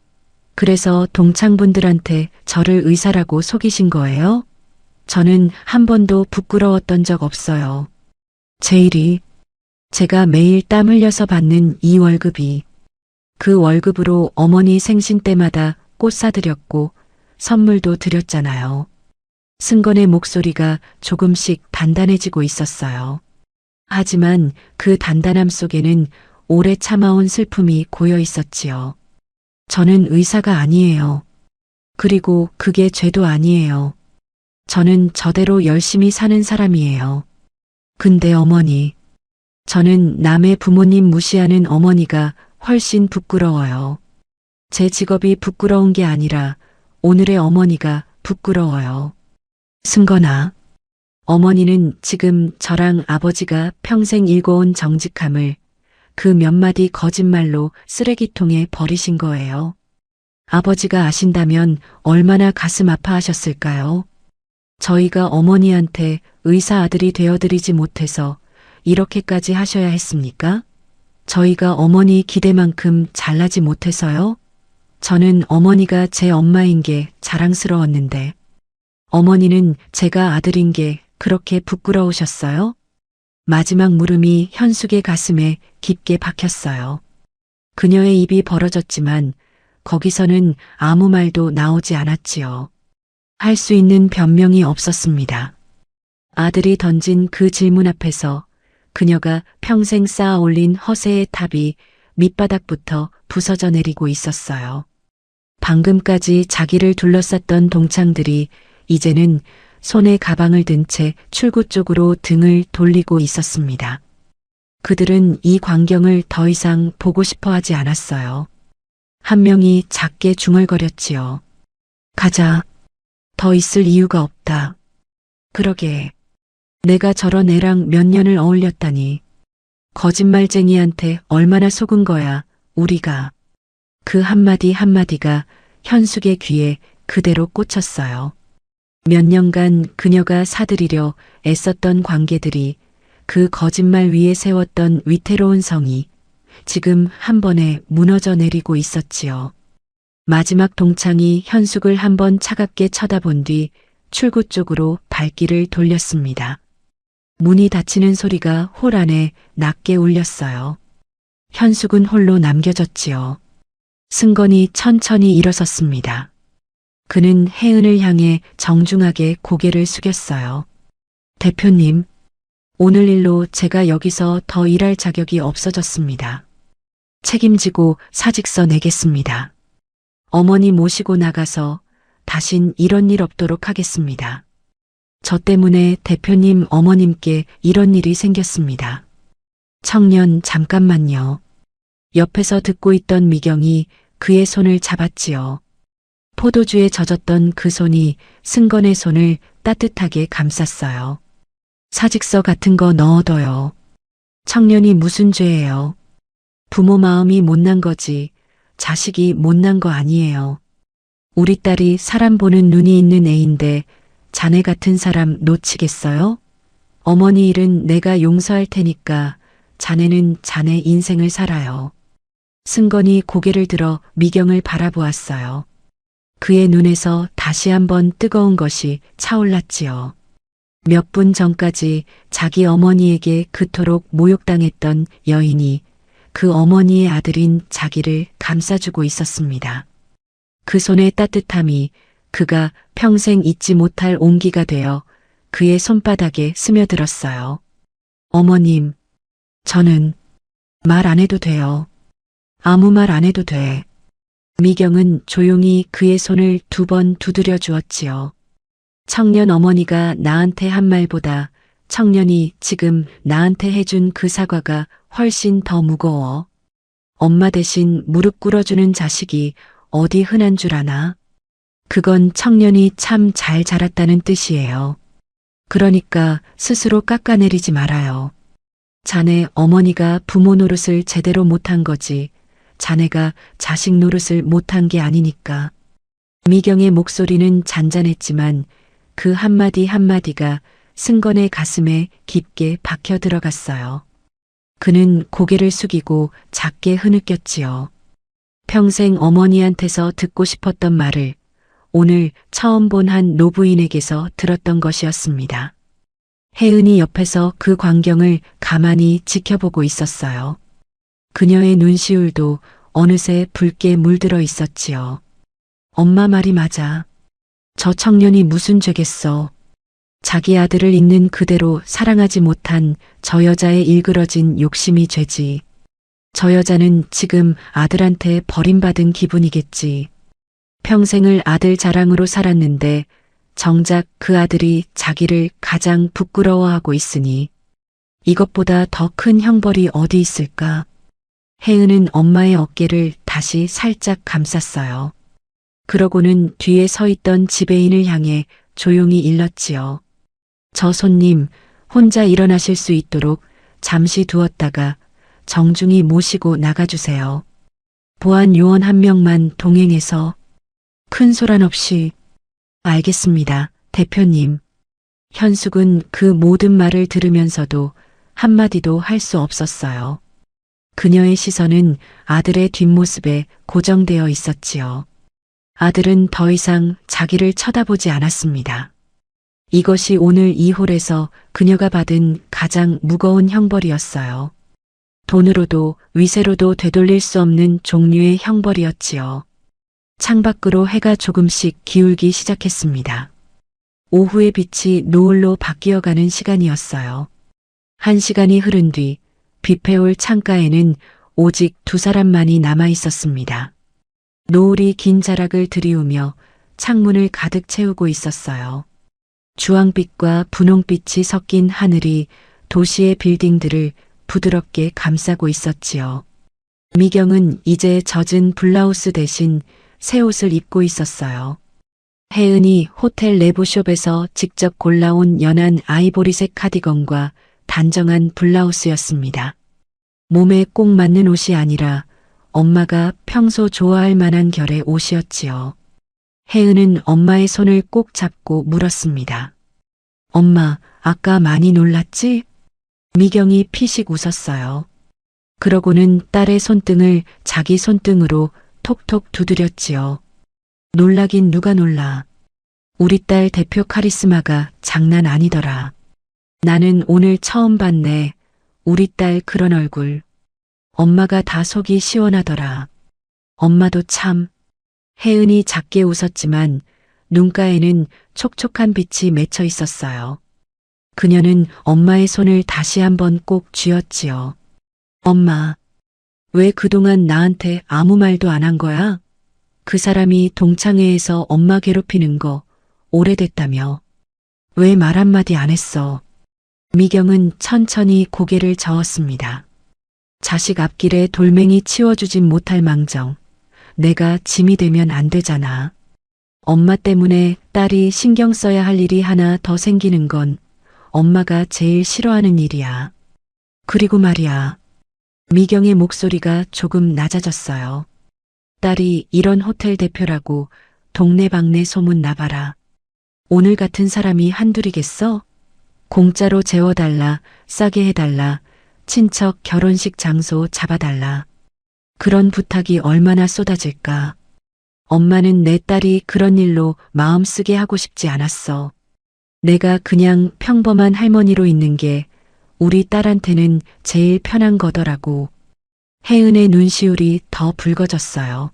그래서 동창분들한테 저를 의사라고 속이신 거예요? 저는 한 번도 부끄러웠던 적 없어요. 제 일이, 제가 매일 땀 흘려서 받는 이 월급이, 그 월급으로 어머니 생신 때마다 꽃 사드렸고 선물도 드렸잖아요. 승건의 목소리가 조금씩 단단해지고 있었어요. 하지만 그 단단함 속에는 오래 참아온 슬픔이 고여 있었지요. 저는 의사가 아니에요. 그리고 그게 죄도 아니에요. 저는 저대로 열심히 사는 사람이에요. 근데 어머니, 저는 남의 부모님 무시하는 어머니가 훨씬 부끄러워요. 제 직업이 부끄러운 게 아니라 오늘의 어머니가 부끄러워요. 승건아, 어머니는 지금 저랑 아버지가 평생 일궈온 정직함을 그 몇 마디 거짓말로 쓰레기통에 버리신 거예요. 아버지가 아신다면 얼마나 가슴 아파하셨을까요? 저희가 어머니한테 의사 아들이 되어드리지 못해서 이렇게까지 하셔야 했습니까? 저희가 어머니 기대만큼 잘나지 못해서요? 저는 어머니가 제 엄마인 게 자랑스러웠는데 어머니는 제가 아들인 게 그렇게 부끄러우셨어요? 마지막 물음이 현숙의 가슴에 깊게 박혔어요. 그녀의 입이 벌어졌지만 거기서는 아무 말도 나오지 않았지요. 할 수 있는 변명이 없었습니다. 아들이 던진 그 질문 앞에서 그녀가 평생 쌓아 올린 허세의 탑이 밑바닥부터 부서져 내리고 있었어요. 방금까지 자기를 둘러쌌던 동창들이 이제는 손에 가방을 든 채 출구 쪽으로 등을 돌리고 있었습니다. 그들은 이 광경을 더 이상 보고 싶어 하지 않았어요. 한 명이 작게 중얼거렸지요. 가자. 더 있을 이유가 없다. 그러게. 내가 저런 애랑 몇 년을 어울렸다니. 거짓말쟁이한테 얼마나 속은 거야, 우리가. 그 한마디 한마디가 현숙의 귀에 그대로 꽂혔어요. 몇 년간 그녀가 사들이려 애썼던 관계들이 그 거짓말 위에 세웠던 위태로운 성이 지금 한 번에 무너져 내리고 있었지요. 마지막 동창이 현숙을 한번 차갑게 쳐다본 뒤 출구 쪽으로 발길을 돌렸습니다. 문이 닫히는 소리가 홀 안에 낮게 울렸어요. 현숙은 홀로 남겨졌지요. 승건이 천천히 일어섰습니다. 그는 혜은을 향해 정중하게 고개를 숙였어요. 대표님, 오늘 일로 제가 여기서 더 일할 자격이 없어졌습니다. 책임지고 사직서 내겠습니다. 어머니 모시고 나가서 다신 이런 일 없도록 하겠습니다. 저 때문에 대표님 어머님께 이런 일이 생겼습니다. 청년 잠깐만요. 옆에서 듣고 있던 미경이 그의 손을 잡았지요. 포도주에 젖었던 그 손이 승건의 손을 따뜻하게 감쌌어요. 사직서 같은 거 넣어둬요. 청년이 무슨 죄예요? 부모 마음이 못난 거지 자식이 못난 거 아니에요. 우리 딸이 사람 보는 눈이 있는 애인데 자네 같은 사람 놓치겠어요? 어머니 일은 내가 용서할 테니까 자네는 자네 인생을 살아요. 승건이 고개를 들어 미경을 바라보았어요. 그의 눈에서 다시 한번 뜨거운 것이 차올랐지요. 몇 분 전까지 자기 어머니에게 그토록 모욕당했던 여인이 그 어머니의 아들인 자기를 감싸주고 있었습니다. 그 손의 따뜻함이 그가 평생 잊지 못할 온기가 되어 그의 손바닥에 스며들었어요. 어머님, 저는 말 안 해도 돼요. 아무 말 안 해도 돼. 미경은 조용히 그의 손을 2번 두드려 주었지요. 청년 어머니가 나한테 한 말보다 청년이 지금 나한테 해준 그 사과가 훨씬 더 무거워. 엄마 대신 무릎 꿇어주는 자식이 어디 흔한 줄 아나? 그건 청년이 참 잘 자랐다는 뜻이에요. 그러니까 스스로 깎아내리지 말아요. 자네 어머니가 부모 노릇을 제대로 못한 거지. 자네가 자식 노릇을 못한 게 아니니까. 미경의 목소리는 잔잔했지만 그 한마디 한마디가 승건의 가슴에 깊게 박혀 들어갔어요. 그는 고개를 숙이고 작게 흐느꼈지요. 평생 어머니한테서 듣고 싶었던 말을 오늘 처음 본 한 노부인에게서 들었던 것이었습니다. 혜은이 옆에서 그 광경을 가만히 지켜보고 있었어요. 그녀의 눈시울도 어느새 붉게 물들어 있었지요. 엄마 말이 맞아. 저 청년이 무슨 죄겠어. 자기 아들을 있는 그대로 사랑하지 못한 저 여자의 일그러진 욕심이 죄지. 저 여자는 지금 아들한테 버림받은 기분이겠지. 평생을 아들 자랑으로 살았는데 정작 그 아들이 자기를 가장 부끄러워하고 있으니 이것보다 더 큰 형벌이 어디 있을까? 혜은은 엄마의 어깨를 다시 살짝 감쌌어요. 그러고는 뒤에 서 있던 지배인을 향해 조용히 일렀지요. 저 손님 혼자 일어나실 수 있도록 잠시 두었다가 정중히 모시고 나가주세요. 보안 요원 한 명만 동행해서. 큰 소란 없이. 알겠습니다, 대표님. 현숙은 그 모든 말을 들으면서도 한마디도 할 수 없었어요. 그녀의 시선은 아들의 뒷모습에 고정되어 있었지요. 아들은 더 이상 자기를 쳐다보지 않았습니다. 이것이 오늘 이 홀에서 그녀가 받은 가장 무거운 형벌이었어요. 돈으로도 위세로도 되돌릴 수 없는 종류의 형벌이었지요. 창밖으로 해가 조금씩 기울기 시작했습니다. 오후의 빛이 노을로 바뀌어가는 시간이었어요. 1시간이 흐른 뒤 뷔페홀 창가에는 오직 2사람만이 남아 있었습니다. 노을이 긴 자락을 들이우며 창문을 가득 채우고 있었어요. 주황빛과 분홍빛이 섞인 하늘이 도시의 빌딩들을 부드럽게 감싸고 있었지요. 미경은 이제 젖은 블라우스 대신 새 옷을 입고 있었어요. 혜은이 호텔 레보숍에서 직접 골라온 연한 아이보리색 카디건과 단정한 블라우스였습니다. 몸에 꼭 맞는 옷이 아니라 엄마가 평소 좋아할 만한 결의 옷이었지요. 혜은은 엄마의 손을 꼭 잡고 물었습니다. 엄마, 아까 많이 놀랐지? 미경이 피식 웃었어요. 그러고는 딸의 손등을 자기 손등으로 톡톡 두드렸지요. 놀라긴 누가 놀라. 우리 딸 대표 카리스마가 장난 아니더라. 나는 오늘 처음 봤네. 우리 딸 그런 얼굴. 엄마가 다 속이 시원하더라. 엄마도 참. 혜은이 작게 웃었지만 눈가에는 촉촉한 빛이 맺혀 있었어요. 그녀는 엄마의 손을 다시 한번 꼭 쥐었지요. 엄마, 왜 그동안 나한테 아무 말도 안 한 거야? 그 사람이 동창회에서 엄마 괴롭히는 거 오래됐다며. 왜 말 한마디 안 했어? 미경은 천천히 고개를 저었습니다. 자식 앞길에 돌멩이 치워주진 못할 망정. 내가 짐이 되면 안 되잖아. 엄마 때문에 딸이 신경 써야 할 일이 하나 더 생기는 건 엄마가 제일 싫어하는 일이야. 그리고 말이야. 미경의 목소리가 조금 낮아졌어요. 딸이 이런 호텔 대표라고 동네방네 소문 나봐라. 오늘 같은 사람이 한둘이겠어? 공짜로 재워달라, 싸게 해달라, 친척 결혼식 장소 잡아달라. 그런 부탁이 얼마나 쏟아질까. 엄마는 내 딸이 그런 일로 마음 쓰게 하고 싶지 않았어. 내가 그냥 평범한 할머니로 있는 게 우리 딸한테는 제일 편한 거더라고. 혜은의 눈시울이 더 붉어졌어요.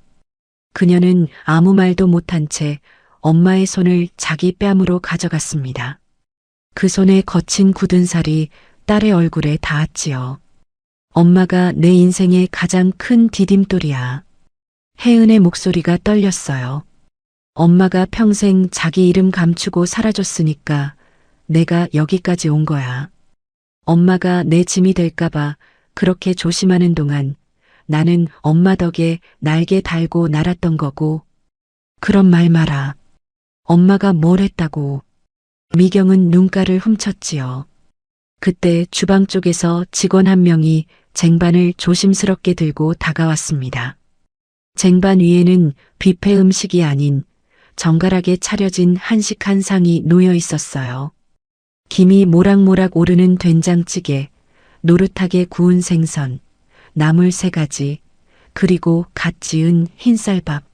그녀는 아무 말도 못한 채 엄마의 손을 자기 뺨으로 가져갔습니다. 그 손에 거친 굳은 살이 딸의 얼굴에 닿았지요. 엄마가 내 인생의 가장 큰 디딤돌이야. 혜은의 목소리가 떨렸어요. 엄마가 평생 자기 이름 감추고 살아줬으니까 내가 여기까지 온 거야. 엄마가 내 짐이 될까봐 그렇게 조심하는 동안 나는 엄마 덕에 날개 달고 날았던 거고. 그런 말 마라. 엄마가 뭘 했다고. 미경은 눈가를 훔쳤지요. 그때 주방 쪽에서 직원 한 명이 쟁반을 조심스럽게 들고 다가왔습니다. 쟁반 위에는 뷔페 음식이 아닌 정갈하게 차려진 한식 한 상이 놓여 있었어요. 김이 모락모락 오르는 된장찌개, 노릇하게 구운 생선, 나물 3가지, 그리고 갓 지은 흰쌀밥.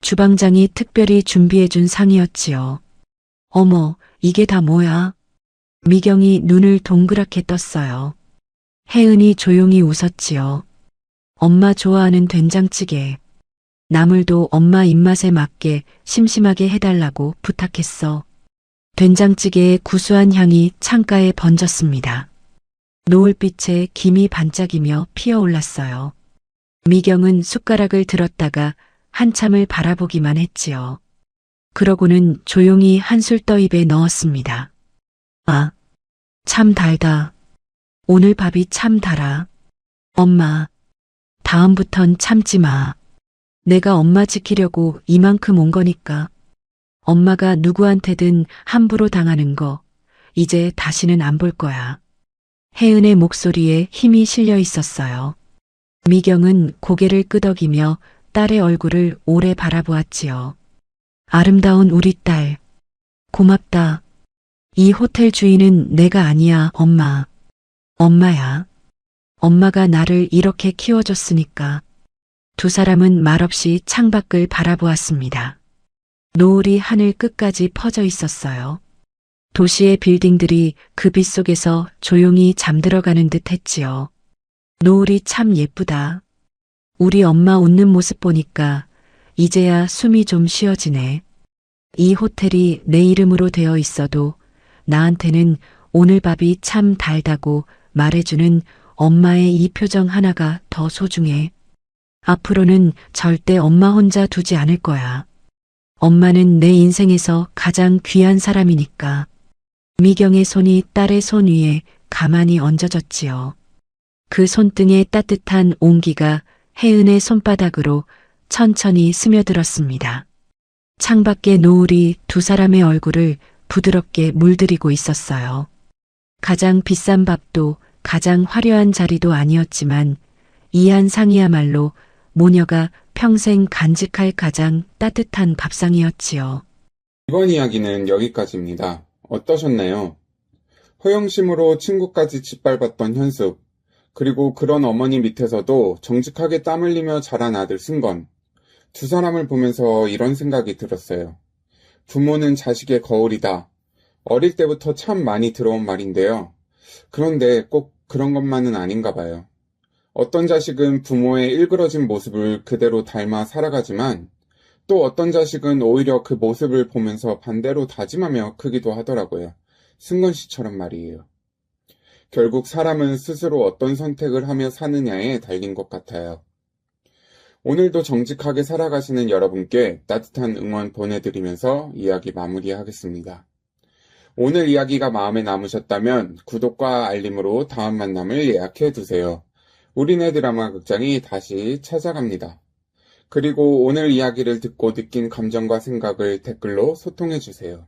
주방장이 특별히 준비해준 상이었지요. 어머, 이게 다 뭐야? 미경이 눈을 동그랗게 떴어요. 혜은이 조용히 웃었지요. 엄마 좋아하는 된장찌개. 나물도 엄마 입맛에 맞게 심심하게 해달라고 부탁했어. 된장찌개의 구수한 향이 창가에 번졌습니다. 노을빛에 김이 반짝이며 피어올랐어요. 미경은 숟가락을 들었다가 한참을 바라보기만 했지요. 그러고는 조용히 한술 떠 입에 넣었습니다. 아, 참 달다. 오늘 밥이 참 달아. 엄마, 다음부턴 참지 마. 내가 엄마 지키려고 이만큼 온 거니까. 엄마가 누구한테든 함부로 당하는 거 이제 다시는 안 볼 거야. 혜은의 목소리에 힘이 실려 있었어요. 미경은 고개를 끄덕이며 딸의 얼굴을 오래 바라보았지요. 아름다운 우리 딸. 고맙다. 이 호텔 주인은 내가 아니야, 엄마. 엄마야. 엄마가 나를 이렇게 키워줬으니까. 두 사람은 말없이 창밖을 바라보았습니다. 노을이 하늘 끝까지 퍼져 있었어요. 도시의 빌딩들이 그 빛 속에서 조용히 잠들어가는 듯 했지요. 노을이 참 예쁘다. 우리 엄마 웃는 모습 보니까 이제야 숨이 좀 쉬어지네. 이 호텔이 내 이름으로 되어 있어도 나한테는 오늘 밥이 참 달다고 말해주는 엄마의 이 표정 하나가 더 소중해. 앞으로는 절대 엄마 혼자 두지 않을 거야. 엄마는 내 인생에서 가장 귀한 사람이니까. 미경의 손이 딸의 손 위에 가만히 얹어졌지요. 그 손등의 따뜻한 온기가 혜은의 손바닥으로 천천히 스며들었습니다. 창밖의 노을이 두 사람의 얼굴을 부드럽게 물들이고 있었어요. 가장 비싼 밥도 가장 화려한 자리도 아니었지만 이 한 상이야말로 모녀가 평생 간직할 가장 따뜻한 밥상이었지요. 이번 이야기는 여기까지입니다. 어떠셨나요? 허영심으로 친구까지 짓밟았던 현숙, 그리고 그런 어머니 밑에서도 정직하게 땀 흘리며 자란 아들 승건. 두 사람을 보면서 이런 생각이 들었어요. 부모는 자식의 거울이다. 어릴 때부터 참 많이 들어온 말인데요. 그런데 꼭 그런 것만은 아닌가 봐요. 어떤 자식은 부모의 일그러진 모습을 그대로 닮아 살아가지만 또 어떤 자식은 오히려 그 모습을 보면서 반대로 다짐하며 크기도 하더라고요. 승건 씨처럼 말이에요. 결국 사람은 스스로 어떤 선택을 하며 사느냐에 달린 것 같아요. 오늘도 정직하게 살아가시는 여러분께 따뜻한 응원 보내드리면서 이야기 마무리하겠습니다. 오늘 이야기가 마음에 남으셨다면 구독과 알림으로 다음 만남을 예약해 두세요. 우리네 드라마 극장이 다시 찾아갑니다. 그리고 오늘 이야기를 듣고 느낀 감정과 생각을 댓글로 소통해 주세요.